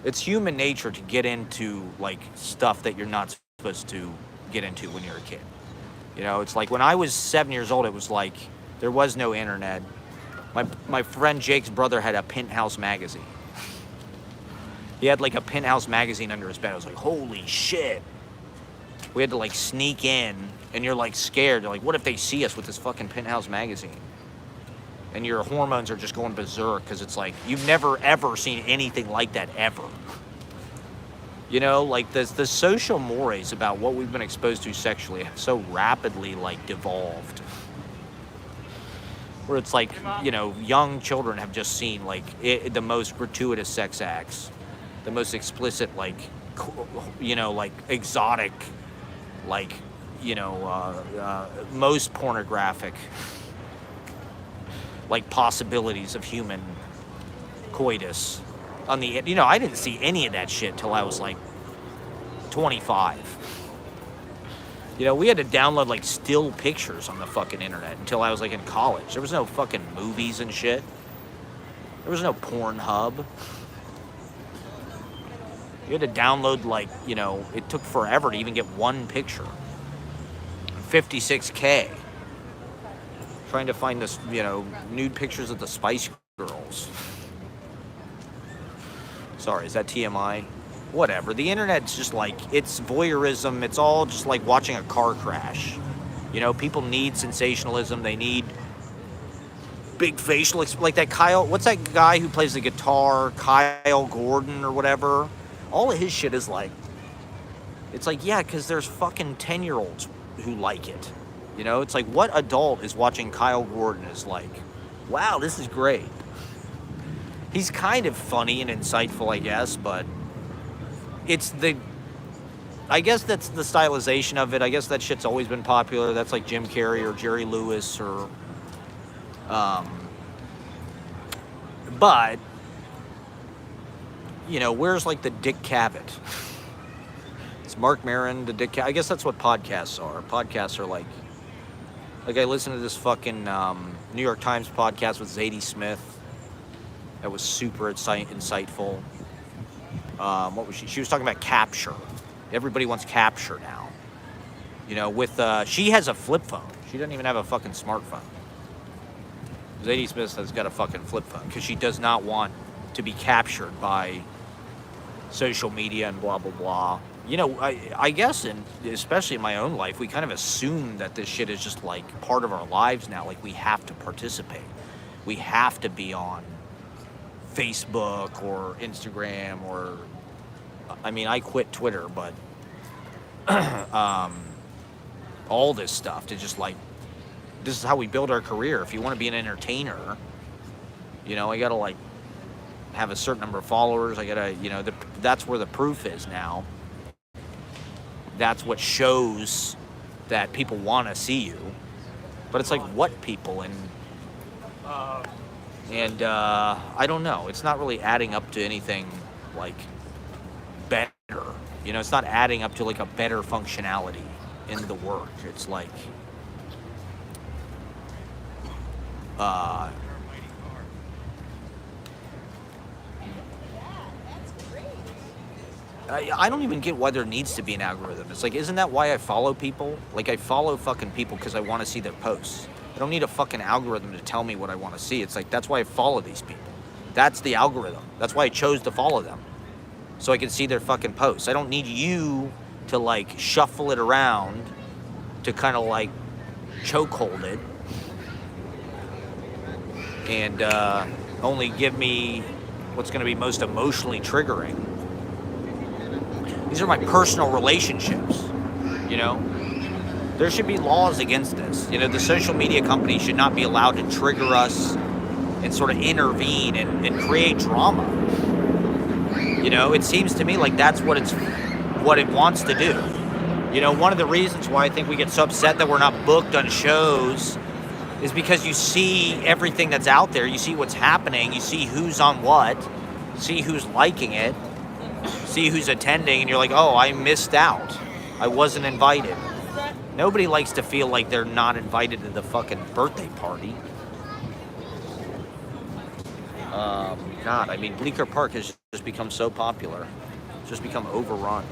It's human nature to get into like stuff that you're not supposed to get into when you're a kid. It's like when I was 7 years old, it was like there was no internet. My friend Jake's brother had a Penthouse magazine. He had like a Penthouse magazine under his bed. I was like, holy shit. We had to like sneak in, and you're like scared. You're like, what if they see us with this fucking Penthouse magazine? And your hormones are just going berserk because it's like you've never ever seen anything like that ever. Like the social mores about what we've been exposed to sexually have so rapidly like devolved. Where it's like, young children have just seen like the most gratuitous sex acts, the most explicit like, like exotic, like, most pornographic like possibilities of human coitus on the, I didn't see any of that shit till I was like 25. We had to download like still pictures on the fucking internet until I was like in college. There was no fucking movies and shit. There was no Pornhub. You had to download like, it took forever to even get one picture. 56K. Trying to find this, nude pictures of the Spice Girls. Sorry, is that TMI? Whatever. The internet's just like, it's voyeurism. It's all just like watching a car crash. People need sensationalism. They need big facial, like that Kyle, what's that guy who plays the guitar? Kyle Gordon or whatever. All of his shit is like, it's like, yeah, because there's fucking 10-year-olds who like it. It's like, what adult is watching Kyle Gordon is like, wow, this is great. He's kind of funny and insightful, I guess, but I guess that's the stylization of it. I guess that shit's always been popular. That's like Jim Carrey or Jerry Lewis or, but where's like the Dick Cavett? It's Mark Maron, the Dick Cavett. I guess that's what podcasts are. Podcasts are like I listened to this fucking New York Times podcast with Zadie Smith. That was super insightful. What was she? She was talking about capture. Everybody wants capture now. She has a flip phone. She doesn't even have a fucking smartphone. Zadie Smith has got a fucking flip phone because she does not want to be captured by social media and blah, blah, blah. I guess, and especially in my own life, we kind of assume that this shit is just like part of our lives now. Like we have to participate. We have to be on Facebook or Instagram I quit Twitter, but all this stuff to just like, this is how we build our career. If you want to be an entertainer, I gotta like have a certain number of followers. I gotta, that's where the proof is now. That's what shows that people want to see you. But it's like, what people? And I don't know. It's not really adding up to anything like better. It's not adding up to like a better functionality in the work. It's like, I don't even get why there needs to be an algorithm. It's like, isn't that why I follow people? Like, I follow fucking people because I want to see their posts. I don't need a fucking algorithm to tell me what I want to see. It's like, that's why I follow these people. That's the algorithm. That's why I chose to follow them. So I can see their fucking posts. I don't need you to, like, shuffle it around to kind of, like, chokehold it. And only give me what's going to be most emotionally triggering. These are my personal relationships, There should be laws against this. The social media companies should not be allowed to trigger us and sort of intervene and create drama. It seems to me like that's what it wants to do. One of the reasons why I think we get so upset that we're not booked on shows is because you see everything that's out there. You see what's happening. You see who's on what. See who's liking it. See who's attending, and you're like, oh, I missed out. I wasn't invited. Nobody likes to feel like they're not invited to the fucking birthday party. God, Bleecker Park has just become so popular. It's just become overrun.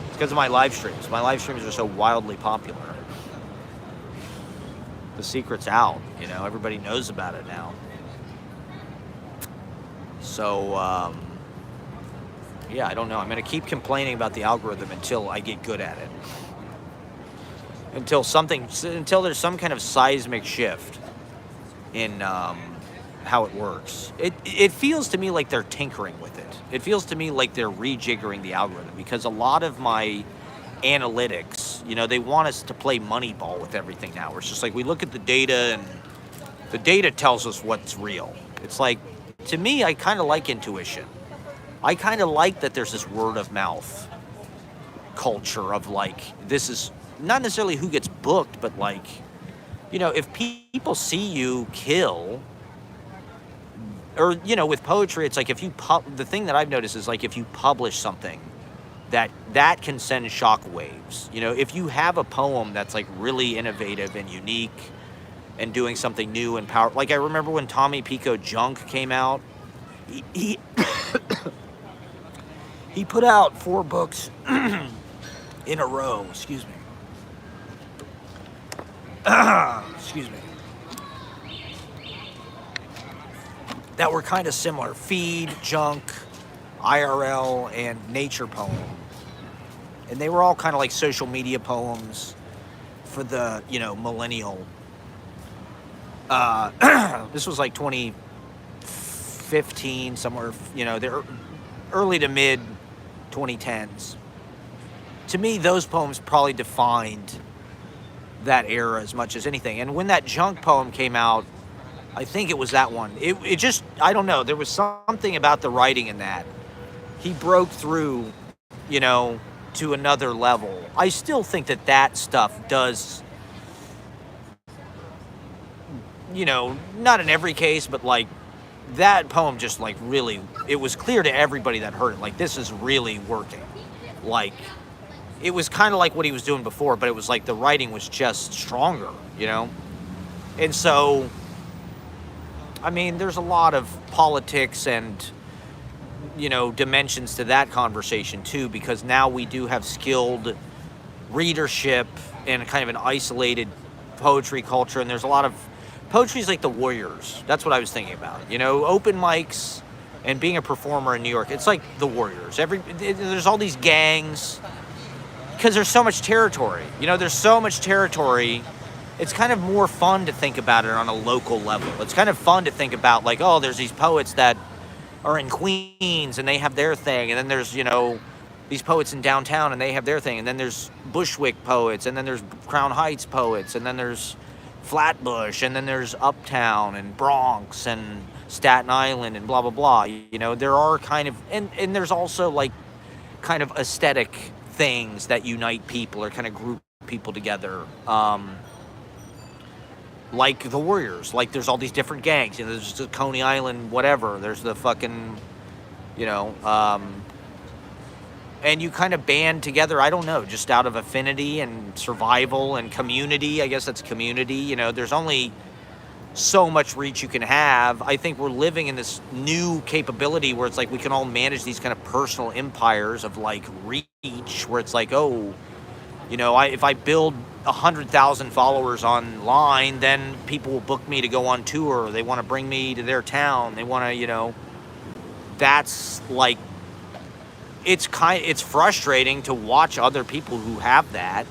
It's because of my live streams. My live streams are so wildly popular. The secret's out, everybody knows about it now. So, yeah, I don't know. I'm going to keep complaining about the algorithm until I get good at it. Until there's some kind of seismic shift in how it works. It feels to me like they're tinkering with it. It feels to me like they're rejiggering the algorithm because a lot of my analytics, they want us to play Moneyball with everything now. It's just like we look at the data and the data tells us what's real. It's like, to me, I kind of like intuition. I kind of like that there's this word of mouth culture of like, this is not necessarily who gets booked, but like, if people see you kill, or, with poetry, it's like if you, the thing that I've noticed is like if you publish something, that can send shock waves. If you have a poem that's like really innovative and unique and doing something new and powerful. Like I remember when Tommy Pico Junk came out, he he put out 4 books in a row. Excuse me. Excuse me. That were kind of similar. Feed, Junk, IRL, and Nature Poem. And they were all kind of like social media poems for the, millennial. This was like 2015, somewhere, the early to mid 2010s. To me, those poems probably defined that era as much as anything. And when that Junk poem came out, I think it was that one. It just, I don't know, there was something about the writing in that. He broke through, to another level. I still think that stuff does, not in every case, but like that poem just like really it was clear to everybody that heard it, like, this is really working. Like, it was kind of like what he was doing before, but it was like the writing was just stronger, you know? And so, I mean, there's a lot of politics and, you know, dimensions to that conversation too, because now we do have skilled readership and kind of an isolated poetry culture, and there's a lot of poetry is like the Warriors. That's what I was thinking about. You know, open mics and being a performer in New York, it's like the Warriors. There's all these gangs because there's so much territory. You know, there's so much territory. It's kind of more fun to think about it on a local level. It's kind of fun to think about, like, oh, there's these poets that are in Queens and they have their thing, and then there's, you know, these poets in downtown and they have their thing, and then there's Bushwick poets, and then there's Crown Heights poets, and then there's Flatbush, and then there's Uptown and Bronx and Staten Island and blah blah blah. You know, there are kind of, and there's also like kind of aesthetic things that unite people or kind of group people together, like the Warriors. Like, there's all these different gangs. You know, there's the Coney Island whatever, there's the fucking, you know, and you kind of band together, I don't know, just out of affinity and survival and community. I guess that's community. You know, there's only so much reach you can have. I think we're living in this new capability where it's like we can all manage these kind of personal empires of like reach, where it's like, oh, you know, if I build 100,000 followers online, then people will book me to go on tour. They want to bring me to their town. They want to, you know, that's like, it's frustrating to watch other people who have that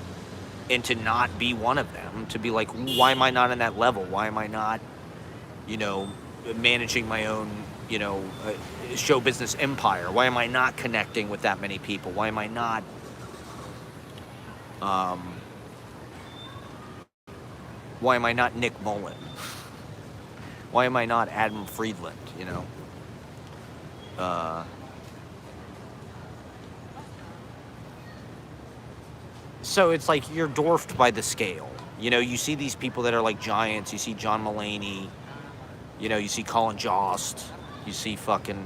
and to not be one of them, to be like, why am I not on that level? Why am I not, you know, managing my own, you know, show business empire? Why am I not connecting with that many people? Why am I not, why am I not Nick Mullen? Why am I not Adam Friedland, you know? So it's like you're dwarfed by the scale. You know, you see these people that are like giants. You see John Mulaney. You know, you see Colin Jost. You see fucking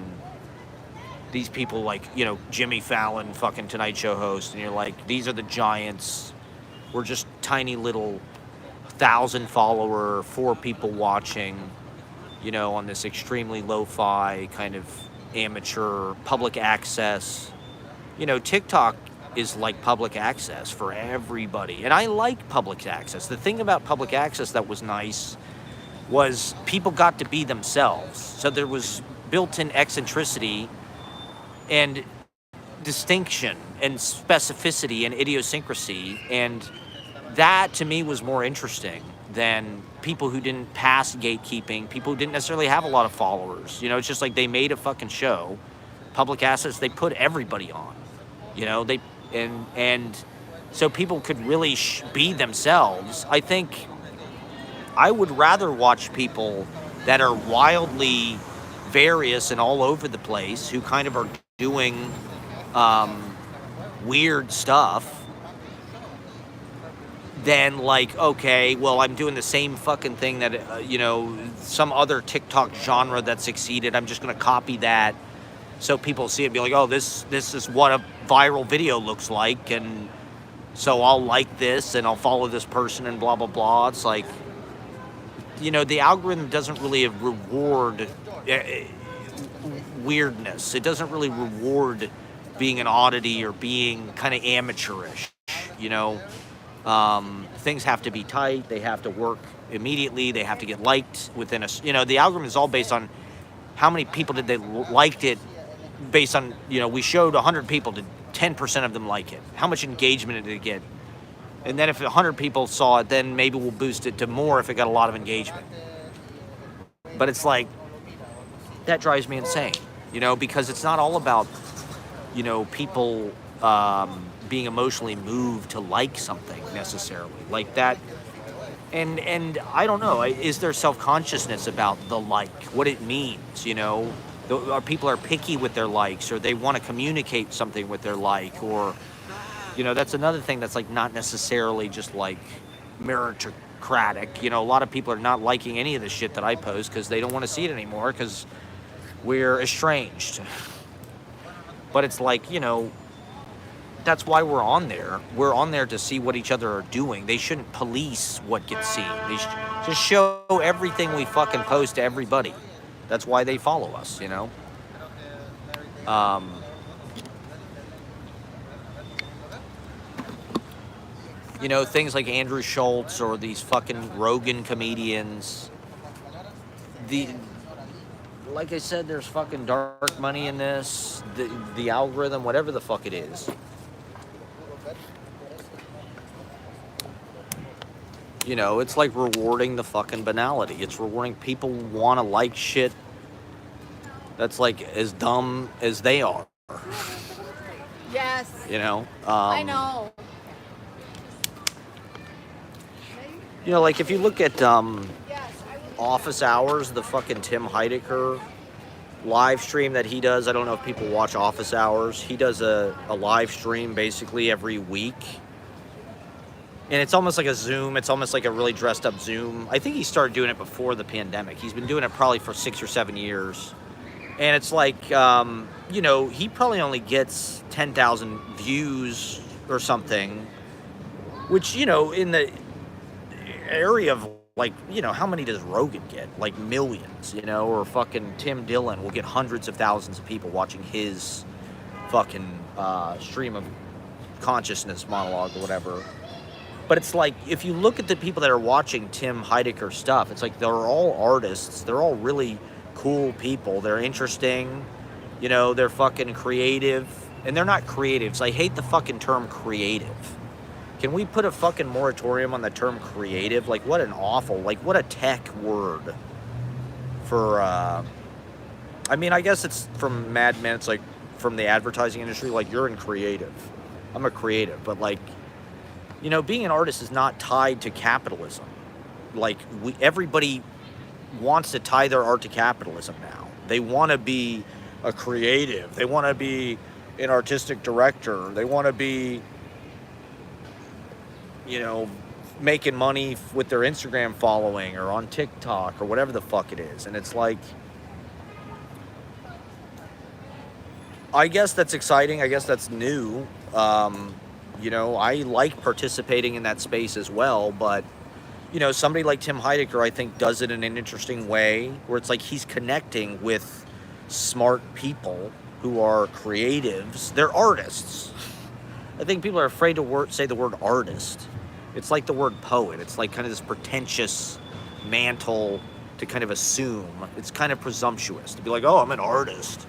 these people like, you know, Jimmy Fallon, fucking Tonight Show host. And you're like, these are the giants. We're just tiny little 1,000 follower, 4 people watching, you know, on this extremely lo-fi kind of amateur public access. You know, TikTok is like public access for everybody. And I like public access. The thing about public access that was nice was people got to be themselves. So there was built-in eccentricity and distinction and specificity and idiosyncrasy. And that to me was more interesting than people who didn't pass gatekeeping, people who didn't necessarily have a lot of followers. You know, it's just like they made a fucking show. Public access, they put everybody on. You know, they and so people could really be themselves. I think I would rather watch people that are wildly various and all over the place, who kind of are doing weird stuff, than like, okay, well, I'm doing the same fucking thing that, you know, some other TikTok genre that succeeded. I'm just going to copy that. So people see it and be like, oh, this is what a viral video looks like, and so I'll like this and I'll follow this person and blah, blah, blah. It's like, you know, the algorithm doesn't really reward weirdness. It doesn't really reward being an oddity or being kind of amateurish, you know. Things have to be tight. They have to work immediately. They have to get liked within a, you know, the algorithm is all based on how many people did they liked it. Based on, you know, we showed 100 people, did 10% of them like it? How much engagement did it get? And then if 100 people saw it, then maybe we'll boost it to more if it got a lot of engagement. But it's like, that drives me insane, you know, because it's not all about, you know, people being emotionally moved to like something necessarily. Like that, and I don't know, is there self-consciousness about the like, what it means, you know? People are picky with their likes, or they want to communicate something with their like, or, you know, that's another thing that's like not necessarily just like meritocratic. You know, a lot of people are not liking any of the shit that I post because they don't want to see it anymore, because We're estranged. But it's like, that's why we're on there. We're on there to see what each other are doing. They shouldn't police what gets seen. They just show everything we fucking post to everybody. That's why they follow us, things like Andrew Schultz or these fucking Rogan comedians. Like I said, there's fucking dark money in this. The algorithm, whatever the fuck it is. It's like rewarding the fucking banality. It's rewarding people who want to like shit that's like as dumb as they are. Yes. I know. Like if you look at Office Hours, the fucking Tim Heidecker live stream that he does. I don't know if people watch Office Hours. He does a live stream basically every week. And it's almost like a Zoom. It's almost like a really dressed up Zoom. I think he started doing it before the pandemic. He's been doing it probably for 6 or 7 years. And it's like, he probably only gets 10,000 views or something. Which, in the area of like, how many does Rogan get? Like millions, or fucking Tim Dillon will get hundreds of thousands of people watching his fucking stream of consciousness monologue or whatever. But it's like, if you look at the people that are watching Tim Heidecker stuff, it's like they're all artists. They're all really cool people. They're interesting. They're fucking creative. And they're not creatives. I hate the fucking term creative. Can we put a fucking moratorium on the term creative? Like, what what a tech word for, I guess it's from Mad Men. It's like from the advertising industry, like, you're in creative. I'm a creative, but like, being an artist is not tied to capitalism. Like, everybody wants to tie their art to capitalism now. They want to be a creative. They want to be an artistic director. They want to be, making money with their Instagram following or on TikTok or whatever the fuck it is. And it's like, I guess that's exciting. I guess that's new. I like participating in that space as well, but, somebody like Tim Heidecker, I think, does it in an interesting way where it's like he's connecting with smart people who are creatives. They're artists. I think people are afraid to say the word artist. It's like the word poet. It's like kind of this pretentious mantle to kind of assume. It's kind of presumptuous to be like, oh, I'm an artist.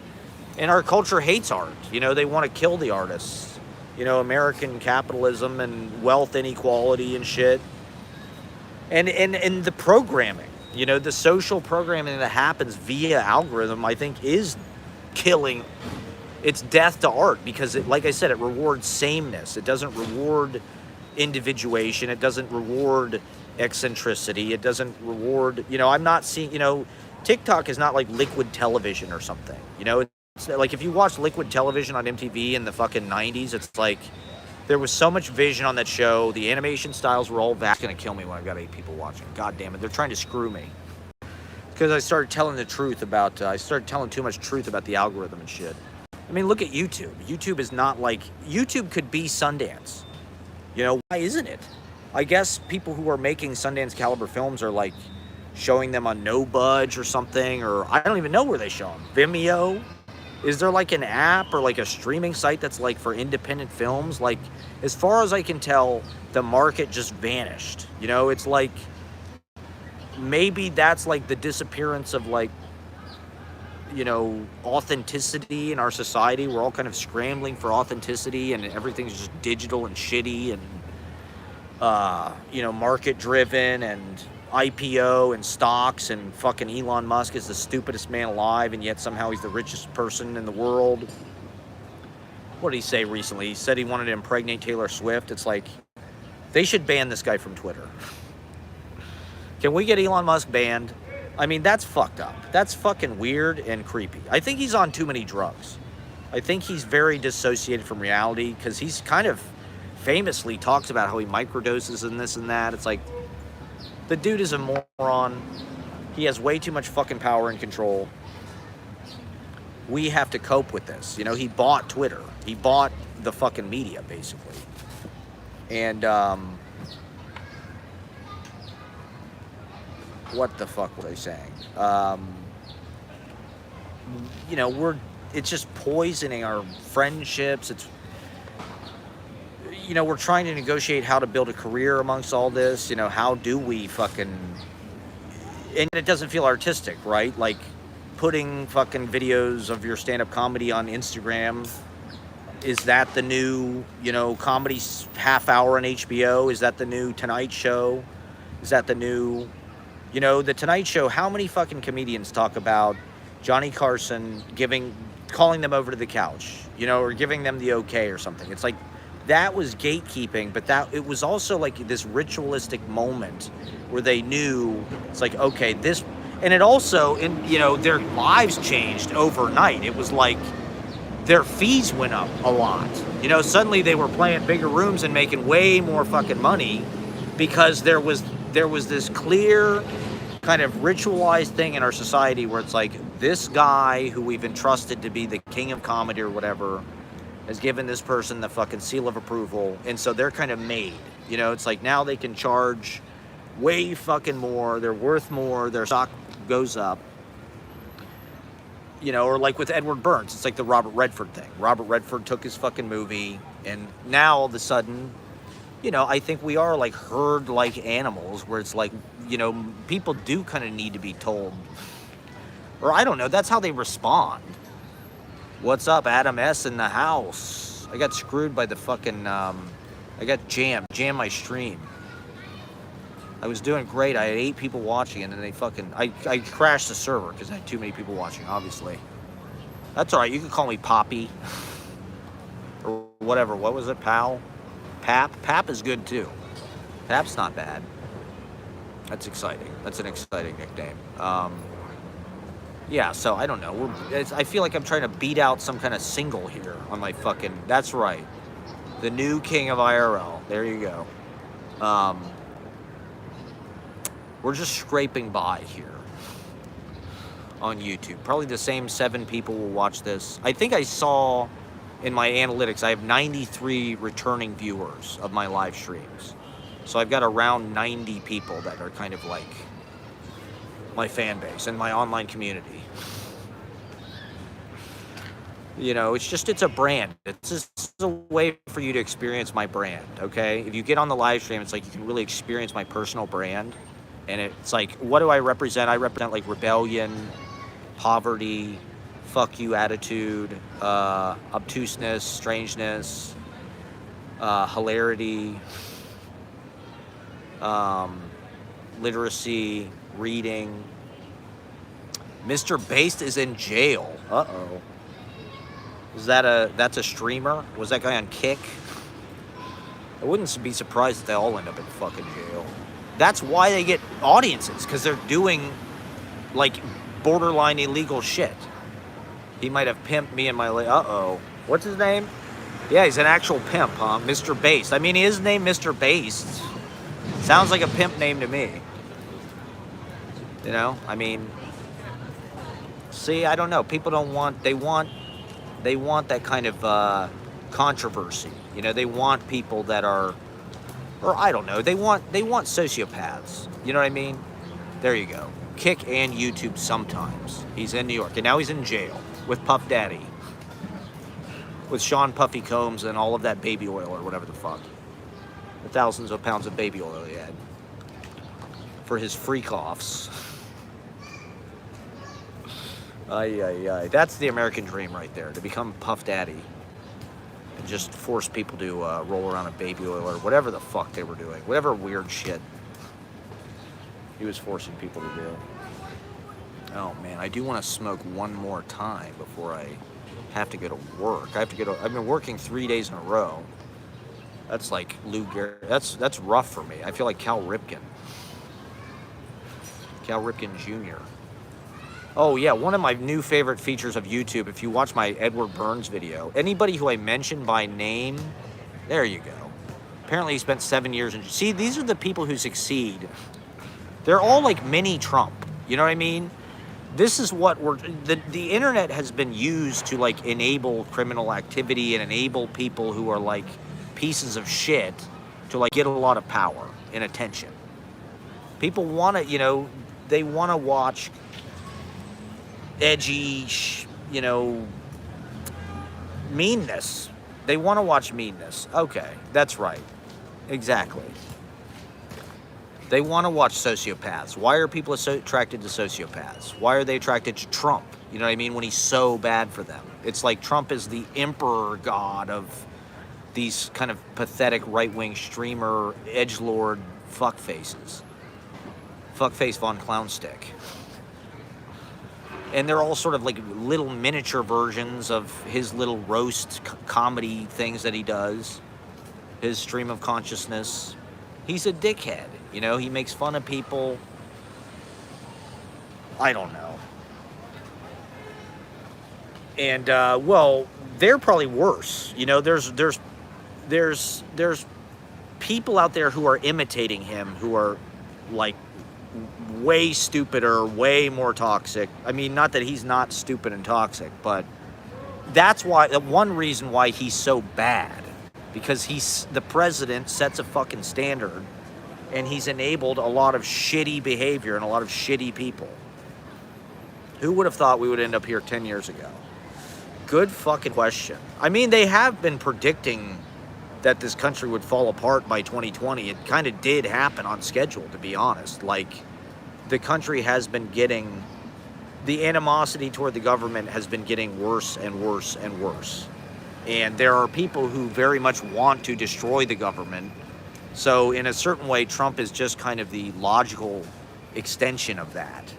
And our culture hates art. They want to kill the artists. American capitalism and wealth inequality and shit. And the programming, the social programming that happens via algorithm, I think is killing. It's death to art because, like I said, it rewards sameness. It doesn't reward individuation. It doesn't reward eccentricity. It doesn't reward, I'm not seeing, TikTok is not like Liquid Television or something. It's like if you watch Liquid Television on MTV in the fucking 90s, it's like there was so much vision on that show. The animation styles were all vast. It's going to kill me when I've got 8 people watching. God damn it. They're trying to screw me. Because I started telling I started telling too much truth about the algorithm and shit. Look at YouTube. YouTube is not like, YouTube could be Sundance. Why isn't it? I guess people who are making Sundance caliber films are like showing them on No Budge or something, or I don't even know where they show them. Vimeo? Is there like an app or like a streaming site that's like for independent films? Like, as far as I can tell, the market just vanished. It's like, maybe that's like the disappearance of like, authenticity in our society. We're all kind of scrambling for authenticity and everything's just digital and shitty and, market driven and IPO and stocks, and fucking Elon Musk is the stupidest man alive, and yet somehow he's the richest person in the world. What did he say recently? He said he wanted to impregnate Taylor Swift. It's like, they should ban this guy from Twitter. Can we get Elon Musk banned? That's fucked up. That's fucking weird and creepy. I think he's on too many drugs. I think he's very dissociated from reality because he's kind of famously talks about how he microdoses and this and that. It's like, the dude is a moron. He has way too much fucking power and control. we have to cope with this. You know, he bought Twitter. He bought the fucking media, basically. And, what the fuck was I saying? You know, it's just poisoning our friendships. It's, you know, we're trying to negotiate how to build a career amongst all this. You know, how do we fucking, and it doesn't feel artistic, right? Like putting fucking videos of your stand-up comedy on Instagram. Is that the new, you know, comedy half hour on HBO? Is that the new Tonight Show? Is that the new, you know, the Tonight Show? How many fucking comedians talk about Johnny Carson calling them over to the couch, you know, or giving them the okay or something? It's like, that was gatekeeping, but it was also like this ritualistic moment where they knew, it's like, okay, this, and it also, you know, their lives changed overnight. It was like their fees went up a lot. You know, suddenly they were playing bigger rooms and making way more fucking money because there was this clear kind of ritualized thing in our society where it's like, this guy who we've entrusted to be the king of comedy or whatever has given this person the fucking seal of approval, and so they're kind of made. You know, it's like now they can charge way fucking more, they're worth more, their stock goes up. You know, or like with Edward Burns, it's like the Robert Redford thing. Robert Redford took his fucking movie, and now all of a sudden, you know, I think we are like herd-like animals where it's like, you know, people do kind of need to be told, or I don't know, that's how they respond. What's up, Adam S. in the house? I got screwed by the fucking, I got jammed my stream. I was doing great. I had 8 people watching, and then they fucking, I crashed the server because I had too many people watching, obviously. That's all right. You can call me Poppy or whatever. What was it, Pal? Pap? Pap is good too. Pap's not bad. That's exciting. That's an exciting nickname. Yeah, so I don't know. I feel like I'm trying to beat out some kind of single here on my fucking, that's right. The new king of IRL. There you go. We're just scraping by here on YouTube. Probably the same 7 people will watch this. I think I saw in my analytics, I have 93 returning viewers of my live streams. So I've got around 90 people that are kind of like my fan base and my online community. You know, it's a brand. It's just a way for you to experience my brand, okay? If you get on the live stream, it's like you can really experience my personal brand. And it's like, what do I represent? I represent like rebellion, poverty, fuck you attitude, obtuseness, strangeness, hilarity, literacy, reading. Mr. Based is in jail. Uh-oh. That's a streamer? Was that guy on Kick? I wouldn't be surprised if they all end up in fucking jail. That's why they get audiences, because they're doing like borderline illegal shit. He might have pimped me in my uh-oh. What's his name? Yeah, he's an actual pimp, huh? Mr. Based. I mean, his name Mr. Based sounds like a pimp name to me. You know, I mean, see, I don't know. People don't want, they want that kind of controversy. You know, they want people that are, or I don't know, they want sociopaths. You know what I mean? There you go. Kick and YouTube sometimes. He's in New York, and now he's in jail with Puff Daddy, with Sean Puffy Combs and all of that baby oil or whatever the fuck. The thousands of pounds of baby oil he had for his freak-offs. Ay. That's the American dream right there, to become Puff Daddy and just force people to roll around in baby oil or whatever the fuck they were doing. Whatever weird shit he was forcing people to do. Oh man, I do want to smoke one more time before I have to go to work. I've been working 3 days in a row. That's like Lou Gehrig. That's rough for me. I feel like Cal Ripken Jr. Oh yeah, one of my new favorite features of YouTube, if you watch my Edward Burns video, anybody who I mention by name, there you go. Apparently he spent 7 years in, see, these are the people who succeed. They're all like mini Trump, you know what I mean? This is what the internet has been used to like enable criminal activity and enable people who are like pieces of shit to like get a lot of power and attention. People want to, they want to watch edgy, meanness. They want to watch meanness. Okay, that's right. Exactly. They want to watch sociopaths. Why are people attracted to sociopaths? Why are they attracted to Trump? You know what I mean? When he's so bad for them. It's like Trump is the emperor god of these kind of pathetic right-wing streamer edgelord fuckfaces. Fuckface von Clownstick. And they're all sort of like little miniature versions of his little roast comedy things that he does. His stream of consciousness. He's a dickhead. He makes fun of people. I don't know. And, well, they're probably worse. There's people out there who are imitating him who are, like, way stupider, way more toxic. I mean, not that he's not stupid and toxic, but that's one reason why he's so bad. Because the president sets a fucking standard, and he's enabled a lot of shitty behavior and a lot of shitty people. Who would have thought we would end up here 10 years ago? Good fucking question. I mean, they have been predicting that this country would fall apart by 2020. It kind of did happen on schedule, to be honest. Like, the country has been getting, the animosity toward the government has been getting worse and worse and worse. And there are people who very much want to destroy the government. So in a certain way, Trump is just kind of the logical extension of that.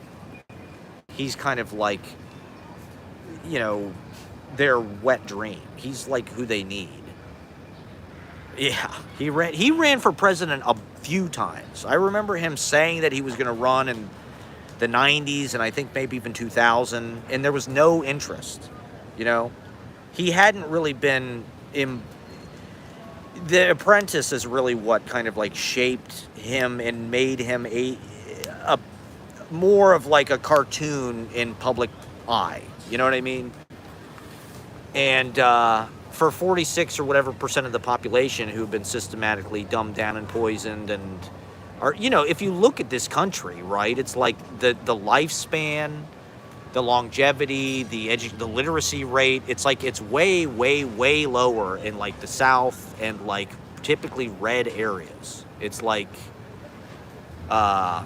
He's kind of like, their wet dream. He's like who they need. Yeah, he ran for president a few times. I remember him saying that he was going to run in the 90s and I think maybe even 2000, and there was no interest, He hadn't really been The Apprentice is really what kind of like shaped him and made him a more of like a cartoon in public eye. You know what I mean? And for 46 or whatever % of the population who've been systematically dumbed down and poisoned and are, if you look at this country, right, it's like the lifespan, the longevity, the literacy rate, it's like it's way, way, way lower in like the South and like typically red areas. It's like, the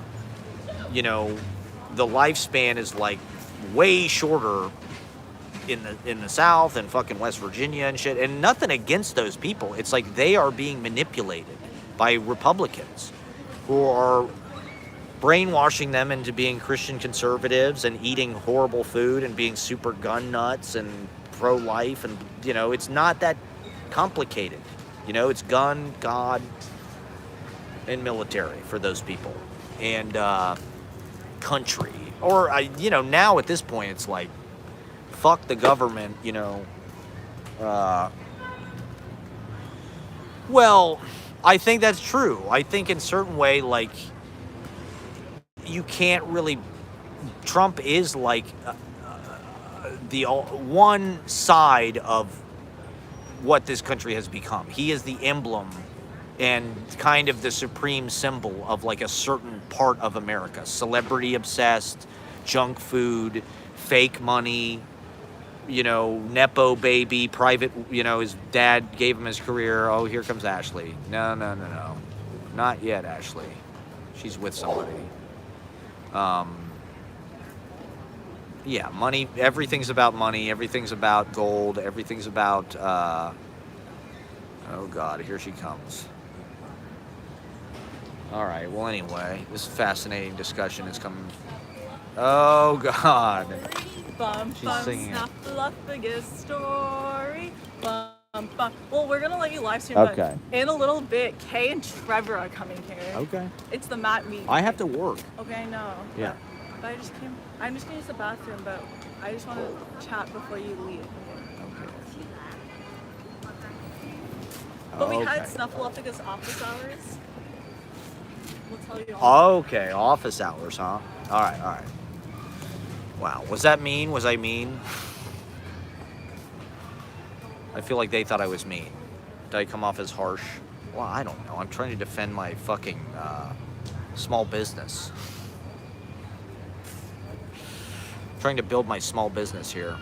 lifespan is like way shorter in the South and fucking West Virginia and shit. And nothing against those people. It's like they are being manipulated by Republicans who are brainwashing them into being Christian conservatives and eating horrible food and being super gun nuts and pro-life. And, it's not that complicated. It's gun, God, and military for those people. And country. Or, now at this point, it's like, fuck the government, Well, I think that's true. I think in certain way, like, you can't really, Trump is like the one side of what this country has become. He is the emblem and kind of the supreme symbol of like a certain part of America. Celebrity obsessed, junk food, fake money, Nepo baby, private, his dad gave him his career. Oh, here comes Ashley. No. Not yet, Ashley. She's with somebody. Yeah, money, everything's about money, everything's about gold, everything's about, oh God, here she comes. All right, well, anyway, this fascinating discussion is coming. Oh God. She's singing it. Snuffleupagus story. Bum, bum. Well, we're gonna let you live stream, Okay. but in a little bit, Kay and Trevor are coming here. Okay. It's the Matt meet. I have to work. Okay, I know. Yeah. But I'm just gonna use the bathroom, but I just want to chat before you leave. Okay. But we had Snuffleupagus office hours. We'll tell you all. Okay, office hours, huh? All right. Wow, was that mean? Was I mean? I feel like they thought I was mean. Did I come off as harsh? Well, I don't know. I'm trying to defend my fucking small business. Trying to build my small business here.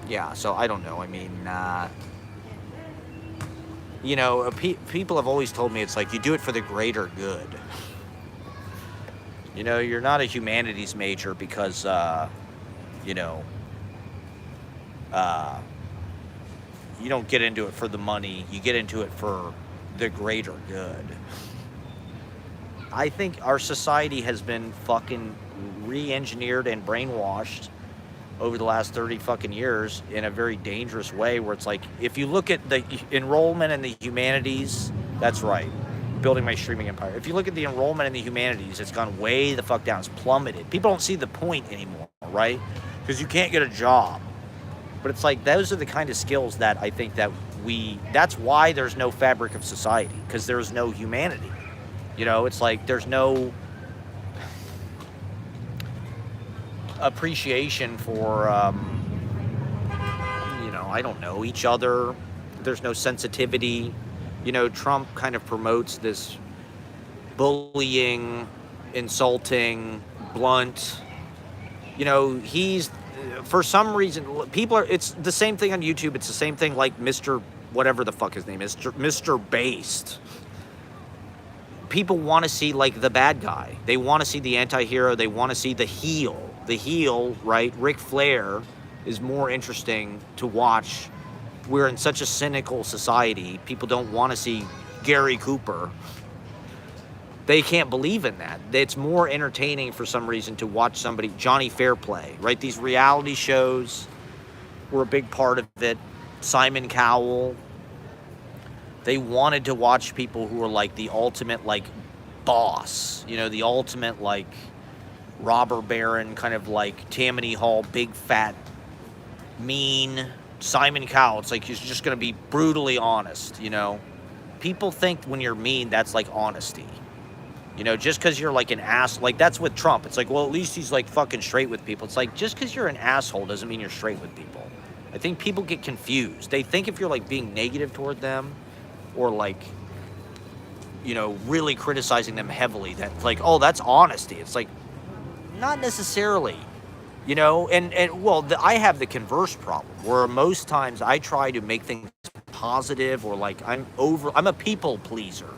Yeah, so I don't know. I mean, you know, people have always told me it's like you do it for the greater good. You know, you're not a humanities major because, you know, you don't get into it for the money. You get into it for the greater good. I think our society has been fucking re-engineered and brainwashed over the last 30 fucking years in a very dangerous way, where it's like, if you look at the enrollment in the humanities, that's right, building my streaming empire. If you look at the enrollment in the humanities, it's gone way the fuck down. It's plummeted. People don't see the point anymore, right? Because you can't get a job. But it's like, those are the kind of skills that I think that that's why there's no fabric of society, because there's no humanity. You know, it's like there's no appreciation for, you know, I don't know, each other. There's no sensitivity. You know, Trump kind of promotes this bullying, insulting, blunt. You know, he's, for some reason, it's the same thing on YouTube. It's the same thing like Mr. whatever the fuck his name is, Mr. Based. People want to see like the bad guy. They want to see the anti-hero. They want to see the heel. The heel, right? Ric Flair is more interesting to watch. We're in such a cynical society. People don't want to see Gary Cooper. They can't believe in that. It's more entertaining for some reason to watch somebody, Johnny Fairplay, right? These reality shows were a big part of it. Simon Cowell. They wanted to watch people who were like the ultimate like boss, you know, the ultimate like robber baron, kind of like Tammany Hall, big fat, mean Simon Cowell. It's like he's just going to be brutally honest, you know. People think when you're mean, that's like honesty. You know, just because you're like an ass, like that's with Trump. It's like, well, at least he's like fucking straight with people. It's like, just because you're an asshole doesn't mean you're straight with people. I think people get confused. They think if you're like being negative toward them, or like, you know, really criticizing them heavily, that's like, oh, that's honesty. It's like, not necessarily, you know. And well, I have the converse problem, where most times I try to make things positive, or like I'm a people pleaser,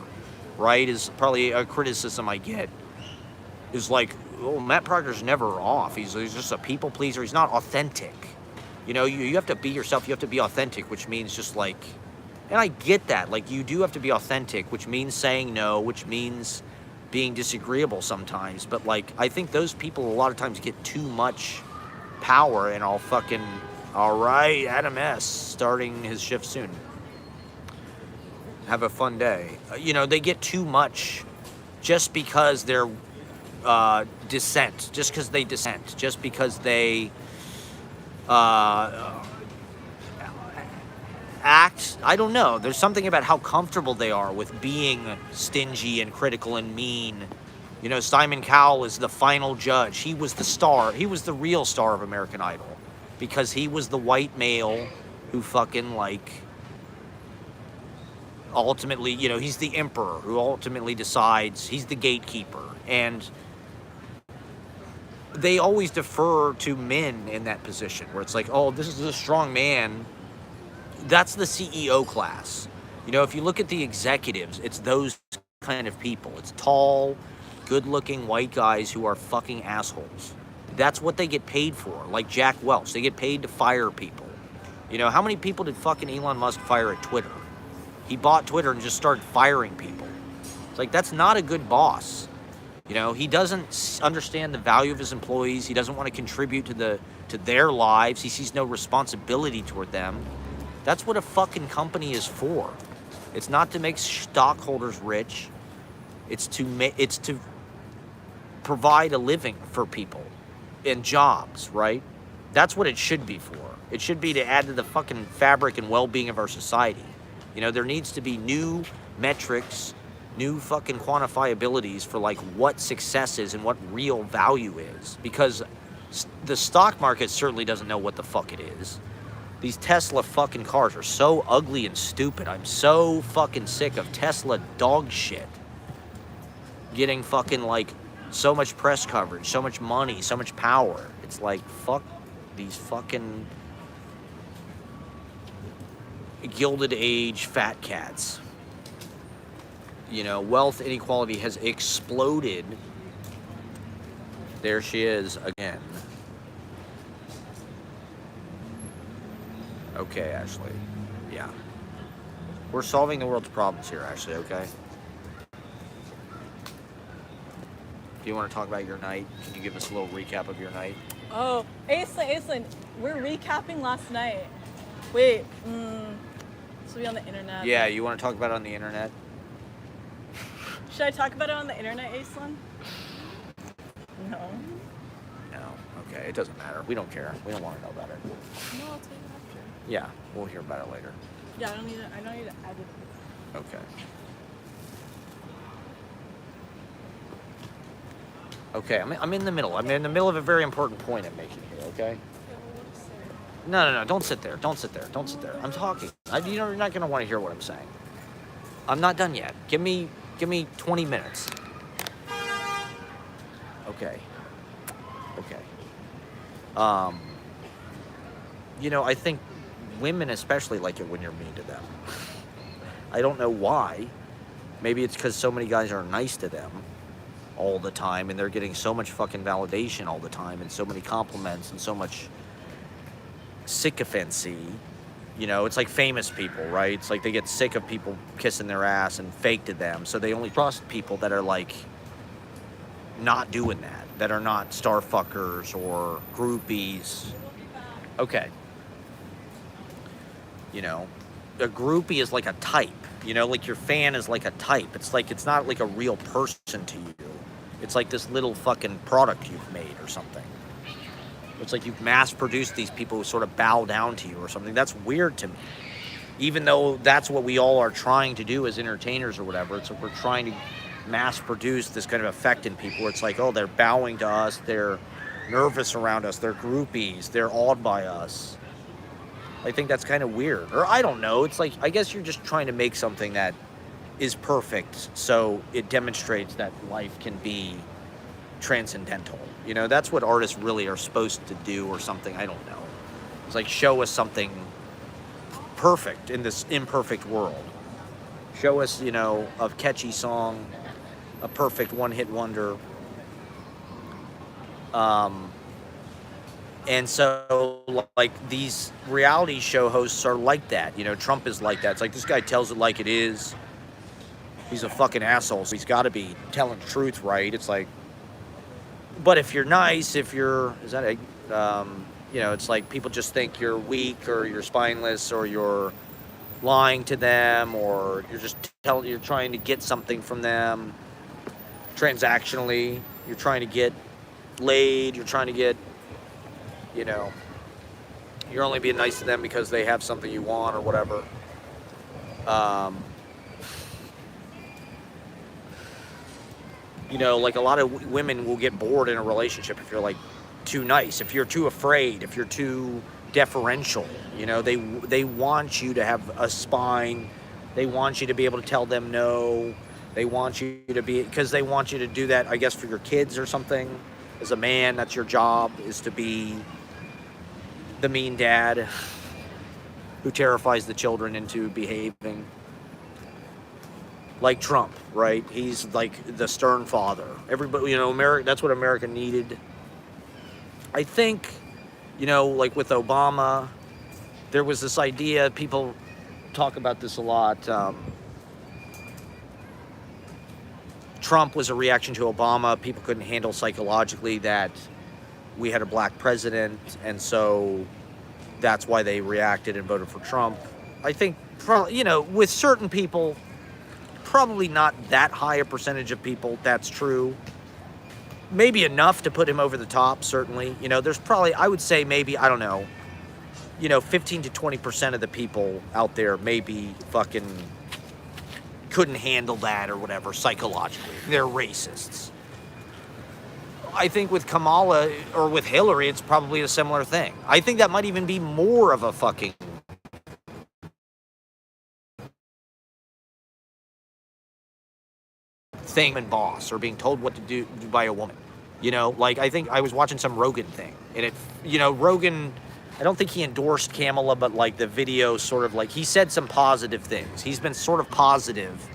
right? Is probably a criticism I get, is like, oh, Matt Proctor's never off. He's just a people pleaser. He's not authentic. You know, you have to be yourself. You have to be authentic, which means just like, and I get that. Like, you do have to be authentic, which means saying no, which means being disagreeable sometimes. But, like, I think those people a lot of times get too much power, and all right, Adam S. starting his shift soon. Have a fun day. You know, they get too much just because they're dissent, just because they dissent, just because they act, I don't know. There's something about how comfortable they are with being stingy and critical and mean. You know, Simon Cowell is the final judge. He was the star. He was the real star of American Idol, because he was the white male who fucking like ultimately, you know, he's the emperor who ultimately decides. He's the gatekeeper. And they always defer to men in that position, where it's like, oh, this is a strong man. That's the CEO class. You know, if you look at the executives, it's those kind of people. It's tall, good-looking white guys who are fucking assholes. That's what they get paid for. Like Jack Welch, they get paid to fire people. You know, how many people did fucking Elon Musk fire at Twitter? He bought Twitter and just started firing people. It's like, that's not a good boss. You know, he doesn't understand the value of his employees. He doesn't want to contribute to their lives. He sees no responsibility toward them. That's what a fucking company is for. It's not to make stockholders rich. It's to provide a living for people and jobs, right? That's what it should be for. It should be to add to the fucking fabric and well-being of our society. You know, there needs to be new metrics, new fucking quantifiabilities for like what success is and what real value is. Because The stock market certainly doesn't know what the fuck it is. These Tesla fucking cars are so ugly and stupid. I'm so fucking sick of Tesla dog shit getting fucking like so much press coverage, so much money, so much power. It's like, fuck these fucking Gilded Age fat cats. You know, wealth inequality has exploded. There she is again. Okay, Ashley. Yeah. We're solving the world's problems here, Ashley, okay? Do you want to talk about your night? Can you give us a little recap of your night? Oh, Aislinn, we're recapping last night. Wait, this will be on the internet. Yeah, you want to talk about it on the internet? Should I talk about it on the internet, Aislinn? No. No. Okay, it doesn't matter. We don't care. We don't want to know about it. No, I'll tell you after. Yeah, we'll hear about it later. Yeah, I don't need to edit it. Okay. Okay, I'm in the middle. I'm in the middle of a very important point I'm making here, okay? No, don't sit there. Don't sit there. Don't sit there. I'm talking. You're not going to want to hear what I'm saying. I'm not done yet. Give me 20 minutes. Okay. You know, I think women especially like it when you're mean to them. I don't know why. Maybe it's because so many guys are nice to them all the time, and they're getting so much fucking validation all the time, and so many compliments, and so much sycophancy. You know, it's like famous people, right? It's like they get sick of people kissing their ass and fake to them, so they only trust people that are like not doing that are not star fuckers or groupies. Okay. You know, a groupie is like a type. You know, like your fan is like a type. It's like, it's not like a real person to you. It's like this little fucking product you've made or something. It's like you've mass-produced these people who sort of bow down to you or something. That's weird to me. Even though that's what we all are trying to do as entertainers or whatever. It's like we're trying to mass-produce this kind of effect in people where it's like, oh, they're bowing to us, they're nervous around us, they're groupies, they're awed by us. I think that's kind of weird. Or I don't know. It's like, I guess you're just trying to make something that is perfect so it demonstrates that life can be transcendental. You know, that's what artists really are supposed to do or something. I don't know. It's like, show us something perfect in this imperfect world. Show us, you know, a catchy song, a perfect one-hit wonder. And so, like, these reality show hosts are like that. You know, Trump is like that. It's like, this guy tells it like it is. He's a fucking asshole, so he's got to be telling the truth, right? It's like, but if you're nice, if you're, is that a, you know, it's like people just think you're weak or you're spineless or you're lying to them or you're just you're trying to get something from them transactionally. You're trying to get laid. You're trying to get, you know, you're only being nice to them because they have something you want or whatever. You know, like a lot of women will get bored in a relationship if you're like too nice, if you're too afraid, if you're too deferential. You know, they want you to have a spine. They want you to be able to tell them no. They want you to be, because they want you to do that, I guess, for your kids or something. As a man, that's your job, is to be the mean dad who terrifies the children into behaving. Like Trump, right? He's like the stern father. Everybody, you know, America, that's what America needed. I think, you know, like with Obama, there was this idea, people talk about this a lot. Trump was a reaction to Obama. People couldn't handle psychologically that we had a black president, and so that's why they reacted and voted for Trump. I think, you know, with certain people, probably not that high a percentage of people, that's true. Maybe enough to put him over the top, certainly. You know, there's probably, I would say maybe, I don't know, you know, 15 to 20% of the people out there maybe fucking couldn't handle that or whatever psychologically. They're racists. I think with Kamala or with Hillary, it's probably a similar thing. I think that might even be more of a fucking thing than boss or being told what to do by a woman. You know, like I think I was watching some Rogan thing, and Rogan, I don't think he endorsed Kamala, but like the video sort of like he said some positive things. He's been sort of positive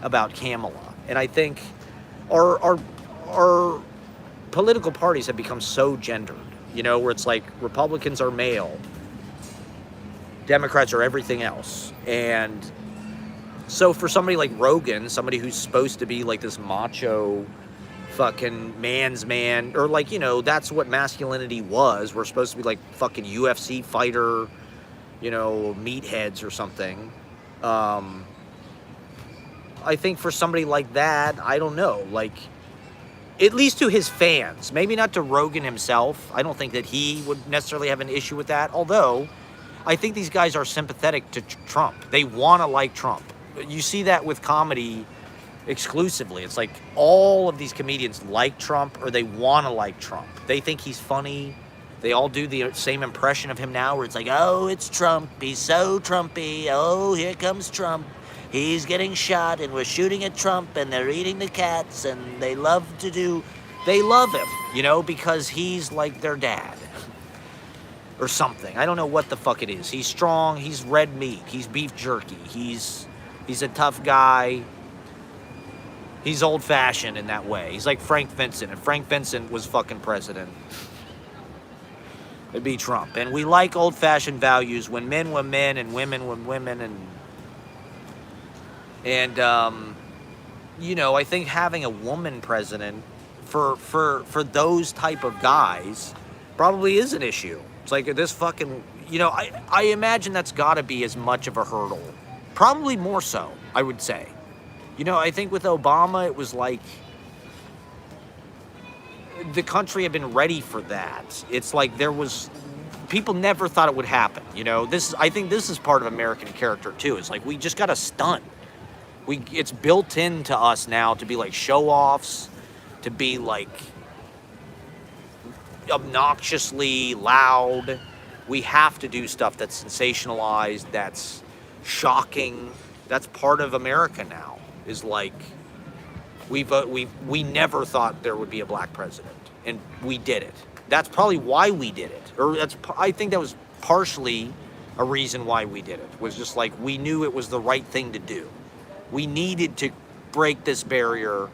about Kamala, and I think our political parties have become so gendered, where it's like Republicans are male, Democrats are everything else. And so for somebody like Rogan, somebody who's supposed to be like this macho fucking man's man, or like, that's what masculinity was. We're supposed to be like fucking UFC fighter, meatheads or something. I think for somebody like that, I don't know, like, at least to his fans, maybe not to Rogan himself. I don't think that he would necessarily have an issue with that. Although, I think these guys are sympathetic to Trump. They want to like Trump. You see that with comedy exclusively. It's like all of these comedians like Trump or they want to like Trump. They think he's funny. They all do the same impression of him now where it's like, oh, it's Trump. He's so Trumpy. Oh, here comes Trump. He's getting shot and we're shooting at Trump and they're eating the cats and they love him, because he's like their dad or something. I don't know what the fuck it is. He's strong. He's red meat. He's beef jerky. He's a tough guy. He's old-fashioned in that way. He's like Frank Vincent. If Frank Vincent was fucking president, it'd be Trump. And we like old-fashioned values when men were men and women were women. And I think having a woman president for those type of guys probably is an issue. It's like this fucking, I imagine that's got to be as much of a hurdle. Probably more so, I would say. I think with Obama, it was like the country had been ready for that. It's like people never thought it would happen. I think this is part of American character too. It's like we just got to stunt. It's built into us now to be like show-offs, to be like obnoxiously loud. We have to do stuff that's sensationalized, that's shocking. That's part of America now. Is like we never thought there would be a black president, and we did it. That's probably why we did it, or I think that was partially a reason why we did it. Was just like we knew it was the right thing to do. We needed to break this barrier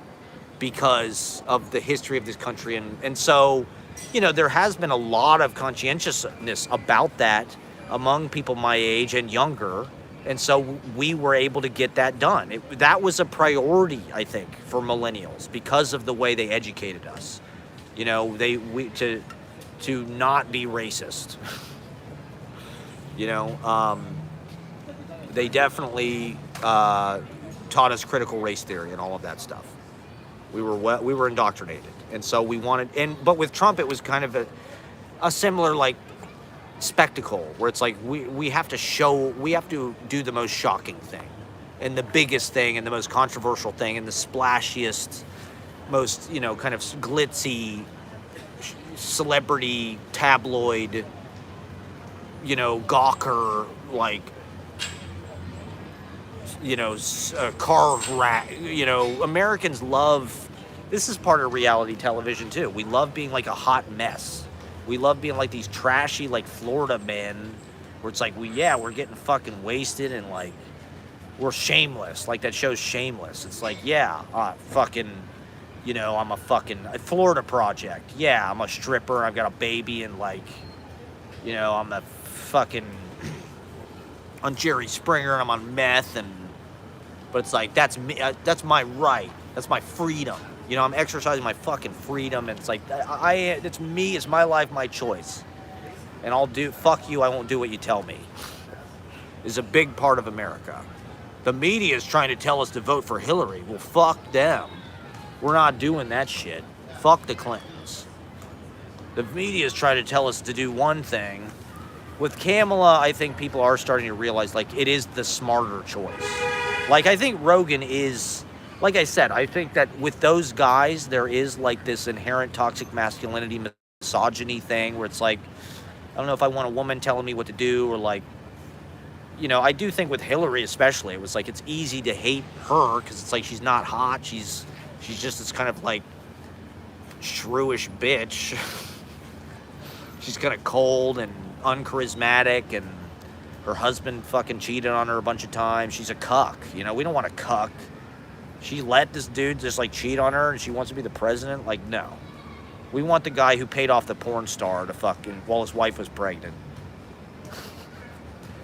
because of the history of this country, and so there has been a lot of conscientiousness about that among people my age and younger. And so we were able to get that done. That was a priority, I think, for millennials because of the way they educated us. To not be racist. They definitely taught us critical race theory and all of that stuff. We were indoctrinated, and so we wanted. But with Trump, it was kind of a similar like spectacle where it's like we have to do the most shocking thing and the biggest thing and the most controversial thing and the splashiest, most kind of glitzy celebrity tabloid gawker like carve rack. Americans love, this is part of reality television too. We love being like a hot mess. We love being like these trashy, like Florida men, where it's like, we're getting fucking wasted and like, we're shameless. Like that show's Shameless. It's like, fucking, I'm a fucking Florida Project. Yeah, I'm a stripper. I've got a baby and like, I'm a fucking on Jerry Springer and I'm on meth but it's like, that's me. That's my right. That's my freedom. I'm exercising my fucking freedom, and it's like, it's me, it's my life, my choice. And fuck you, I won't do what you tell me. Is a big part of America. The media is trying to tell us to vote for Hillary. Well, fuck them. We're not doing that shit. Fuck the Clintons. The media is trying to tell us to do one thing. With Kamala, I think people are starting to realize, like, it is the smarter choice. Like, I think Rogan is like I said, I think that with those guys, there is like this inherent toxic masculinity, misogyny thing where it's like, I don't know if I want a woman telling me what to do, or like, I do think with Hillary especially, it was like it's easy to hate her because it's like she's not hot. She's just this kind of like shrewish bitch. She's kind of cold and uncharismatic, and her husband fucking cheated on her a bunch of times. She's a cuck. We don't want a cuck. She let this dude just like cheat on her and she wants to be the president? Like, no. We want the guy who paid off the porn star to fucking, while his wife was pregnant.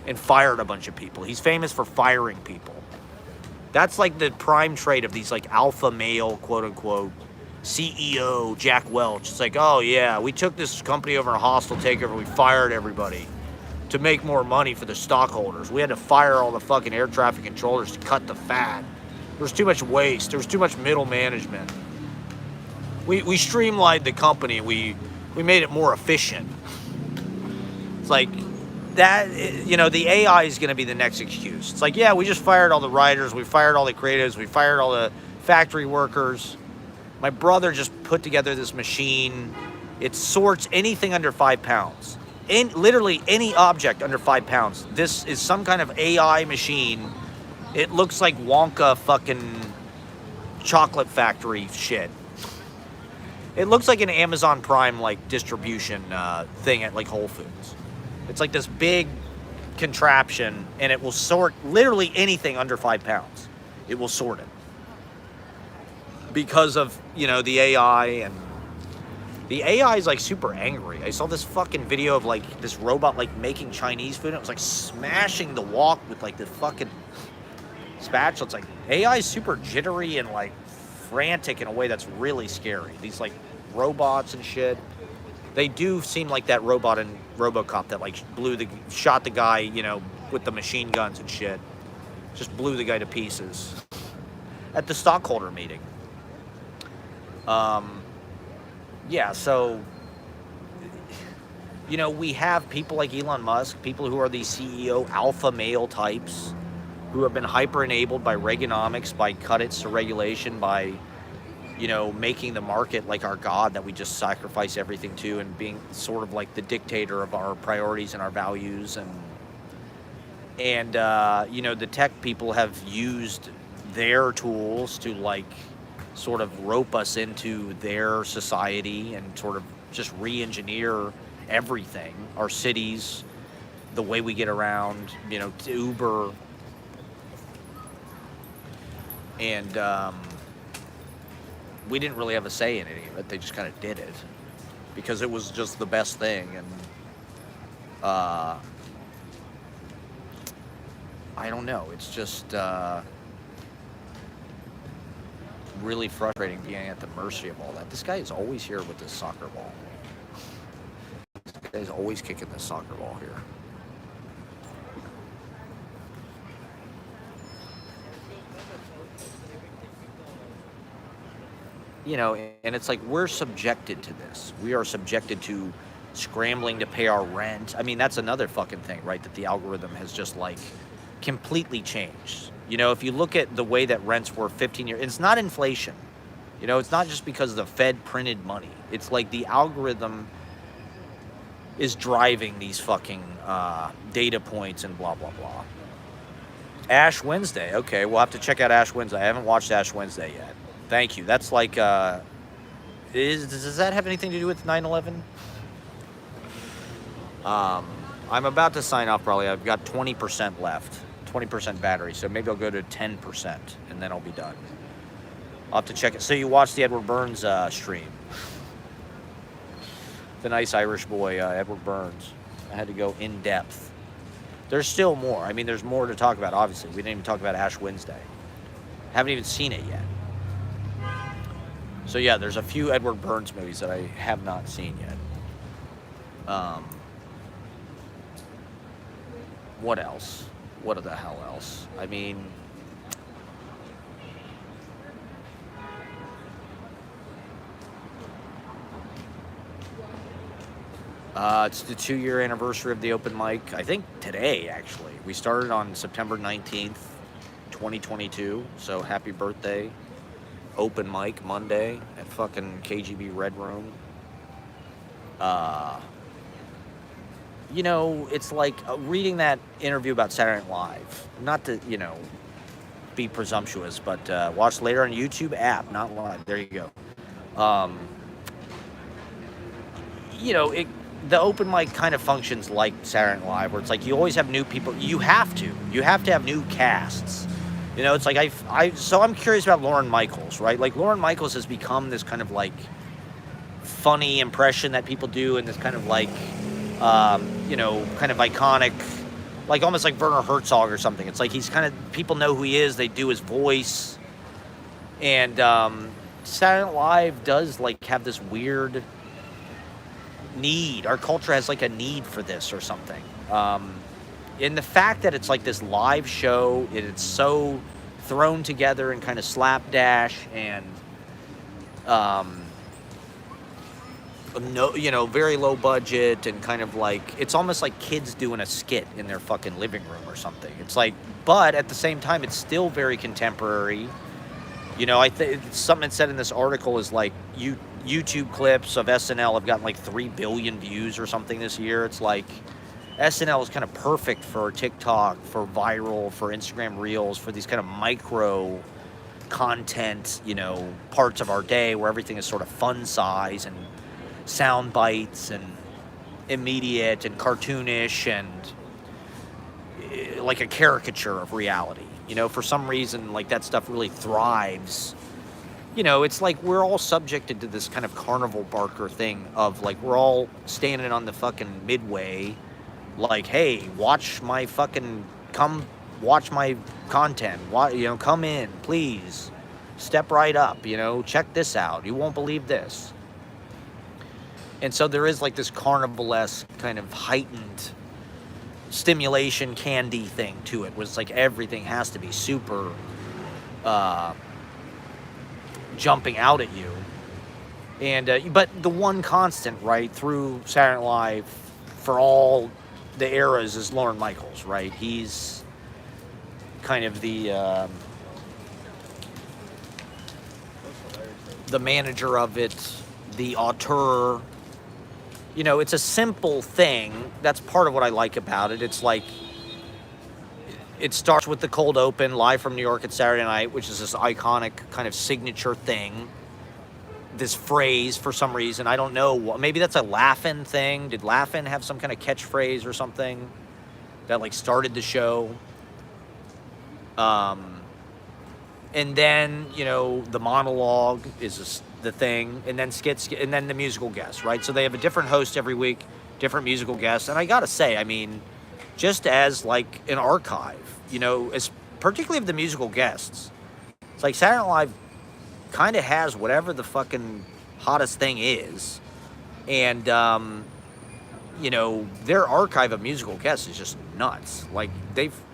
And fired a bunch of people. He's famous for firing people. That's like the prime trait of these like alpha male, quote unquote, CEO Jack Welch. It's like, oh yeah, we took this company over in a hostile takeover. We fired everybody to make more money for the stockholders. We had to fire all the fucking air traffic controllers to cut the fat. There was too much waste. There was too much middle management. We streamlined the company. We made it more efficient. It's like that, the AI is going to be the next excuse. It's like, yeah, we just fired all the writers. We fired all the creatives. We fired all the factory workers. My brother just put together this machine. It sorts anything under 5 pounds. Literally any object under 5 pounds. This is some kind of AI machine. It looks like Wonka fucking chocolate factory shit. It looks like an Amazon Prime like distribution thing at like Whole Foods. It's like this big contraption, and it will sort literally anything under 5 pounds. It will sort it. Because of, the AI, and the AI is like super angry. I saw this fucking video of like this robot like making Chinese food. And it was like smashing the wok with like the fucking spatula. It's like AI is super jittery and like frantic in a way that's really scary. These like robots and shit. They do seem like that robot in RoboCop that like shot the guy, with the machine guns and shit. Just blew the guy to pieces at the stockholder meeting. Yeah, so, we have people like Elon Musk, people who are these CEO alpha male types who have been hyper-enabled by Reaganomics, by cuts to regulation, by, making the market like our god that we just sacrifice everything to, and being sort of like the dictator of our priorities and our values. And the tech people have used their tools to like sort of rope us into their society and sort of just re-engineer everything, our cities, the way we get around, to Uber. And we didn't really have a say in any of it. They just kind of did it because it was just the best thing. And I don't know. It's just really frustrating being at the mercy of all that. This guy is always here with this soccer ball. This guy is always kicking this soccer ball here. And it's like we're subjected to this. We are subjected to scrambling to pay our rent. I mean, that's another fucking thing, right? That the algorithm has just like completely changed. If you look at the way that rents were 15 years, it's not inflation. It's not just because the Fed printed money. It's like the algorithm is driving these fucking data points and blah, blah, blah. Ash Wednesday. Okay, we'll have to check out Ash Wednesday. I haven't watched Ash Wednesday yet. Thank you. That's like, does that have anything to do with 9/11? I'm about to sign off probably. I've got 20% left. 20% battery, so maybe I'll go to 10% and then I'll be done. I'll have to check it. So you watched the Edward Burns stream. The nice Irish boy, Edward Burns. I had to go in depth. There's still more. I mean, there's more to talk about, obviously. We didn't even talk about Ash Wednesday. Haven't even seen it yet. So yeah, there's a few Edward Burns movies that I have not seen yet. What else? What the hell else? I mean, it's the 2-year anniversary of the open mic. I think today, actually. We started on September 19th, 2022. So happy birthday open mic Monday at fucking KGB Red Room. You know, it's like reading that interview about Saturday Night Live. Not to, you know, be presumptuous, but watch later on YouTube app, not live. There you go. You know, the open mic kind of functions like Saturday Night Live, where it's like you always have new people. You have to have new casts. You know, it's like so I'm curious about Lorne Michaels, right? Like Lorne Michaels has become this kind of like funny impression that people do, and this kind of like, you know, kind of iconic, like almost like Werner Herzog or something. It's like he's kind of, people know who he is. They do his voice, and Saturday Night Live does like have this weird need. Our culture has like a need for this or something. And the fact that it's like this live show, it's so thrown together and kind of slapdash and no, you know, very low budget, and kind of like, it's almost like kids doing a skit in their fucking living room or something. It's like, but at the same time, it's still very contemporary. You know, I think something it said in this article is like YouTube clips of SNL have gotten like 3 billion views or something this year. It's like SNL is kind of perfect for TikTok, for viral, for Instagram Reels, for these kind of micro content, you know, parts of our day where everything is sort of fun size and sound bites and immediate and cartoonish and like a caricature of reality. You know, for some reason, like that stuff really thrives. You know, it's like we're all subjected to this kind of carnival barker thing of like, we're all standing on the fucking midway, like, hey, watch my fucking, come watch my content. You know, come in, please. Step right up, you know, check this out. You won't believe this. And so there is like this carnival-esque kind of heightened stimulation candy thing to it, where it's like everything has to be super jumping out at you. And but the one constant, right, through Saturday Night Live for all the eras is Lorne Michaels, right? He's kind of the manager of it, the auteur. You know, it's a simple thing. That's part of what I like about it. It's like, it starts with the cold open, live from New York at Saturday night, which is this iconic kind of signature thing. This phrase, for some reason, I don't know, maybe that's a Laugh-In thing. Did Laugh-In have some kind of catchphrase or something that like started the show? And then, you know, the monologue is the thing, and then skits, and then the musical guests, right? So they have a different host every week, different musical guests. And I gotta say, I mean, just as like an archive, you know, as particularly of the musical guests, it's like Saturday Night Live kind of has whatever the fucking hottest thing is. And, you know, their archive of musical guests is just nuts. Like,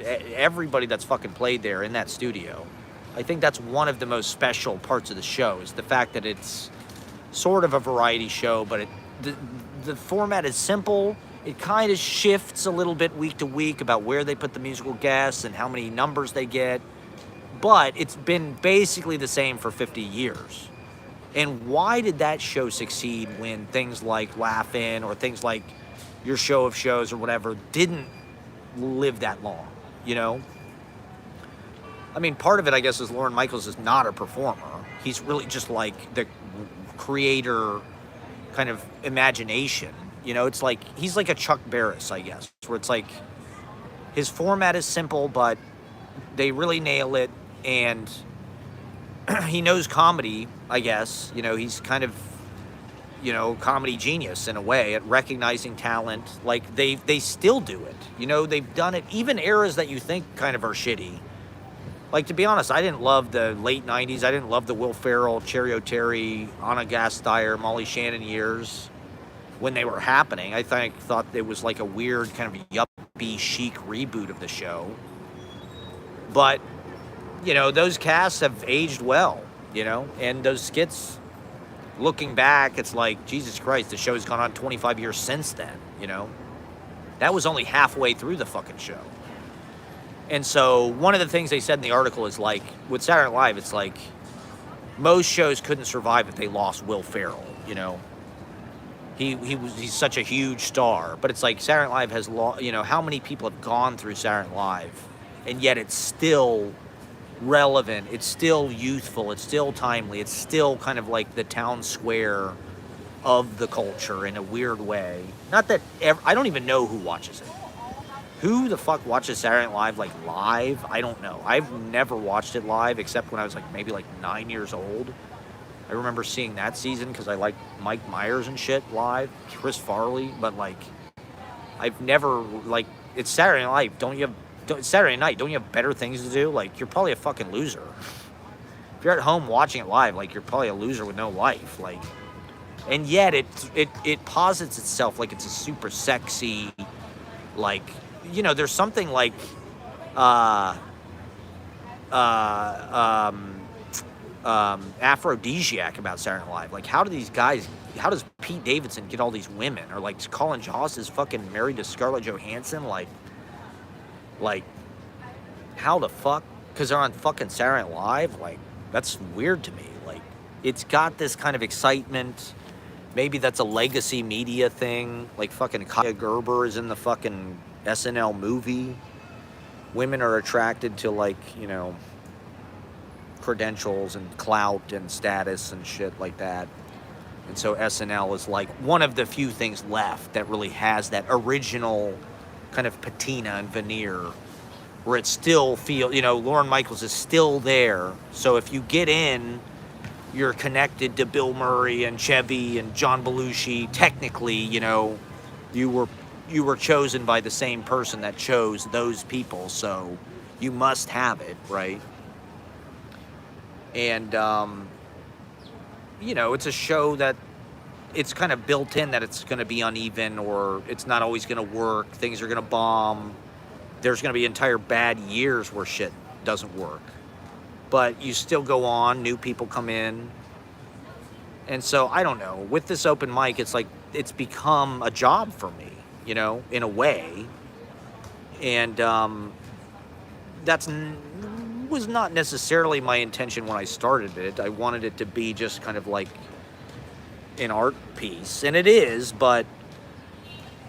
everybody that's fucking played there in that studio, I think that's one of the most special parts of the show, is the fact that it's sort of a variety show, but the format is simple. It kind of shifts a little bit week to week about where they put the musical guests and how many numbers they get, but it's been basically the same for 50 years. And why did that show succeed when things like Laugh-In or things like Your Show of Shows or whatever didn't live that long, you know? I mean, part of it, I guess, is Lorne Michaels is not a performer. He's really just like the creator kind of imagination. You know, it's like, he's like a Chuck Barris, I guess, where it's like his format is simple, but they really nail it. And he knows comedy, I guess. You know, he's kind of, you know, comedy genius in a way at recognizing talent. Like, they still do it. You know, they've done it, even eras that you think kind of are shitty. Like, to be honest, I didn't love the late 90s. I didn't love the Will Ferrell, Cherry O'Terry, Anna Gasteyer, Molly Shannon years when they were happening. I thought it was like a weird kind of yuppie chic reboot of the show. But, you know, those casts have aged well, you know, and those skits, looking back, it's like, Jesus Christ, the show's gone on 25 years since then, you know. That was only halfway through the fucking show. And so one of the things they said in the article is like, with Saturday Night Live, it's like, most shows couldn't survive if they lost Will Ferrell, you know. He's such a huge star, but it's like Saturday Night Live has you know, how many people have gone through Saturday Night Live, and yet it's still relevant, it's still youthful, it's still timely, it's still kind of like the town square of the culture in a weird way. Not that I don't even know who watches it. Who the fuck watches Saturday Night Live, like, live? I don't know. I've never watched it live except when I was like maybe like 9 years old. I remember seeing that season because I liked Mike Myers and shit live, Chris Farley, but like I've never, like, it's Saturday Night Live. Saturday night, don't you have better things to do? Like, you're probably a fucking loser. If you're at home watching it live, like, you're probably a loser with no life. Like, and yet it posits itself like it's a super sexy, like, you know, there's something like aphrodisiac about Saturday Night Live. Like, how does Pete Davidson get all these women? Or like Colin Jost is fucking married to Scarlett Johansson? Like, how the fuck? Because they're on fucking Saturday Night Live? Like, that's weird to me. Like, it's got this kind of excitement. Maybe that's a legacy media thing. Like, fucking Kaya Gerber is in the fucking SNL movie. Women are attracted to, like, you know, credentials and clout and status and shit like that. And so SNL is like one of the few things left that really has that original kind of patina and veneer where it still feels, you know, Lorne Michaels is still there. So if you get in, you're connected to Bill Murray and Chevy and John Belushi. Technically, you know, you were chosen by the same person that chose those people, so you must have it, right? And you know, it's a show that it's kind of built in that it's going to be uneven, or it's not always going to work. Things are going to bomb. There's going to be entire bad years where shit doesn't work. But you still go on, new people come in. And so, I don't know, with this open mic, it's like, it's become a job for me, you know, in a way. And that's was not necessarily my intention when I started it. I wanted it to be just kind of like an art piece, and it is, but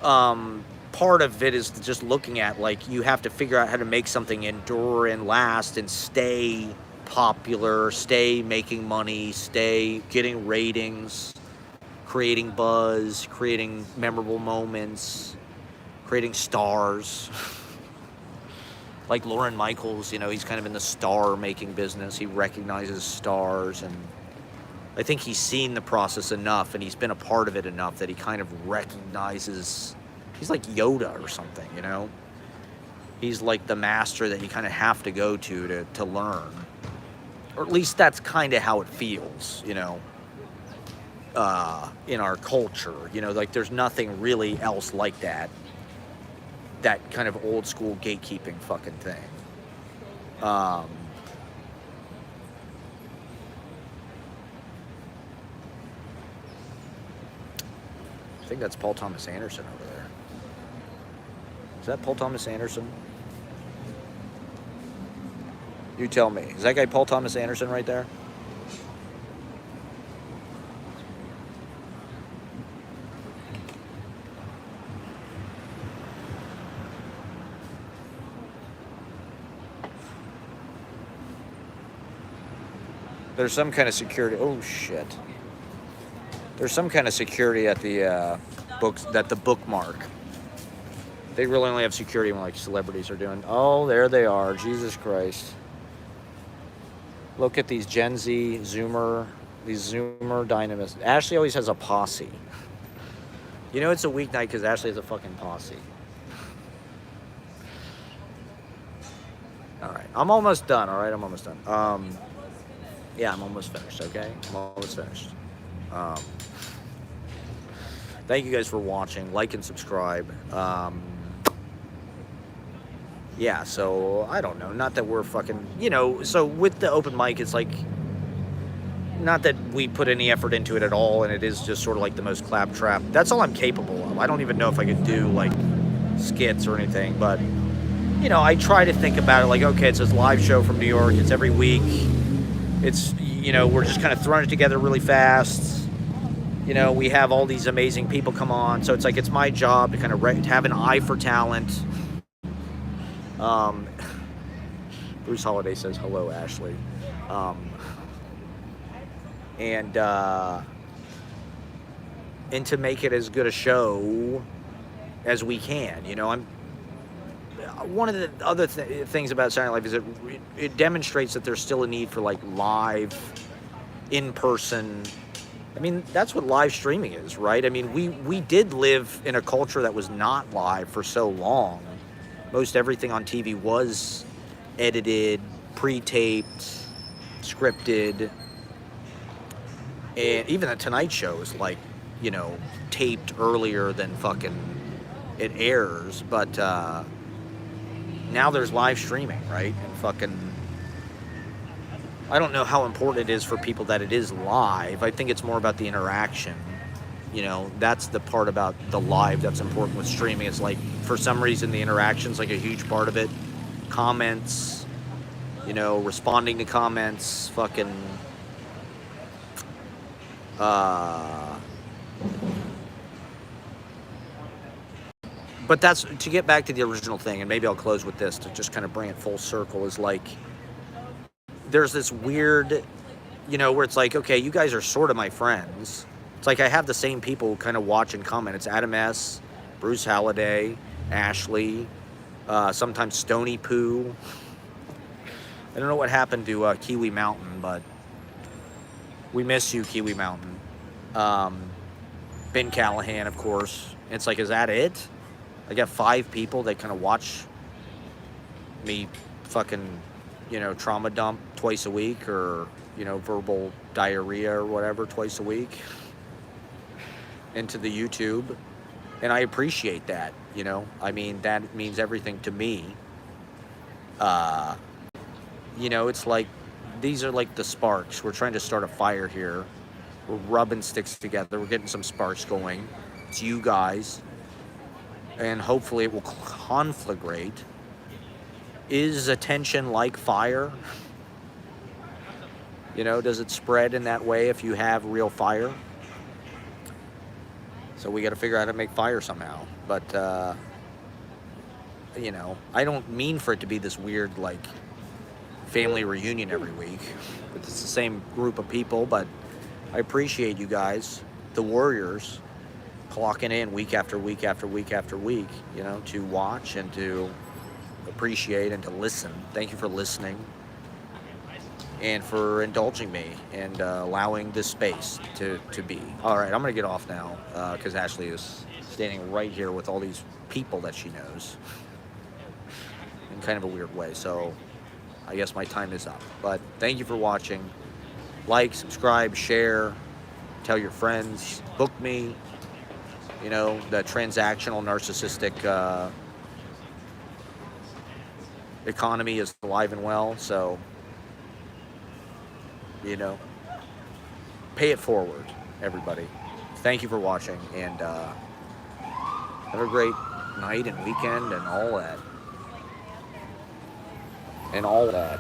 part of it is just looking at, like, you have to figure out how to make something endure and last and stay popular, stay making money, stay getting ratings, creating buzz, creating memorable moments, creating stars. Like Lorne Michaels, you know, he's kind of in the star-making business. He recognizes stars, and I think he's seen the process enough, and he's been a part of it enough that he kind of recognizes. He's like Yoda or something, you know? He's like the master that you kind of have to go to learn. Or at least that's kind of how it feels, you know, in our culture. You know, like, there's nothing really else like that. That kind of old school gatekeeping fucking thing. I think that's Paul Thomas Anderson over there. Is that Paul Thomas Anderson? You tell me. Is that guy Paul Thomas Anderson right there? There's some kind of security. Oh shit. There's some kind of security at the the bookmark. They really only have security when, like, celebrities are doing. Oh, there they are. Jesus Christ. Look at these Gen Z Zoomer dynamists. Ashley always has a posse. You know it's a weeknight because Ashley has a fucking posse. All right, I'm almost done. All right, I'm almost done. Yeah, I'm almost finished. Okay, I'm almost finished. Thank you guys for watching. Like and subscribe. Yeah, so I don't know. Not that we're fucking, you know. So with the open mic, it's like, not that we put any effort into it at all, and it is just sort of like the most claptrap. That's all I'm capable of. I don't even know if I could do, like, skits or anything, but, you know, I try to think about it like, okay, it's this live show from New York. It's every week. It's, you know, we're just kind of throwing it together really fast. You know, we have all these amazing people come on, so it's like it's my job to kind of have an eye for talent. Bruce Holiday says hello, Ashley. And to make it as good a show as we can. You know, one of the other things about Saturday Night Live is it demonstrates that there's still a need for like live, in-person. I mean, that's what live streaming is, right? I mean, we did live in a culture that was not live for so long. Most everything on TV was edited, pre-taped, scripted. And even the Tonight Show is like, you know, taped earlier than fucking it airs. But now there's live streaming, right? And fucking, I don't know how important it is for people that it is live. I think it's more about the interaction. You know, that's the part about the live that's important with streaming. It's like, for some reason, the interaction's like a huge part of it. Comments, you know, responding to comments, fucking... But that's, to get back to the original thing, and maybe I'll close with this to just kind of bring it full circle, is like, there's this weird, you know, where it's like, okay, you guys are sort of my friends. It's like I have the same people who kind of watch and comment. It's Adam S., Bruce Halliday, Ashley, sometimes Stony Poo. I don't know what happened to Kiwi Mountain, but we miss you, Kiwi Mountain. Ben Callahan, of course. It's like, is that it? I got 5 people that kind of watch me fucking, you know, trauma dump twice a week, or, you know, verbal diarrhea or whatever twice a week into the YouTube. And I appreciate that, you know. I mean, that means everything to me. You know, it's like, these are like the sparks. We're trying to start a fire here. We're rubbing sticks together. We're getting some sparks going. It's you guys. And hopefully it will conflagrate. Is attention like fire? You know, does it spread in that way if you have real fire? So we got to figure out how to make fire somehow. But, you know, I don't mean for it to be this weird, like, family reunion every week. It's the same group of people, but I appreciate you guys, the warriors, clocking in week after week after week after week, you know, to watch and to appreciate and to listen. Thank you for listening and for indulging me and allowing this space to be. All right, I'm going to get off now because Ashley is standing right here with all these people that she knows in kind of a weird way. So I guess my time is up. But thank you for watching. Like, subscribe, share, tell your friends, book me. You know, the transactional, narcissistic economy is alive and well. So, you know, pay it forward, everybody. Thank you for watching, and have a great night and weekend and all that. And all that.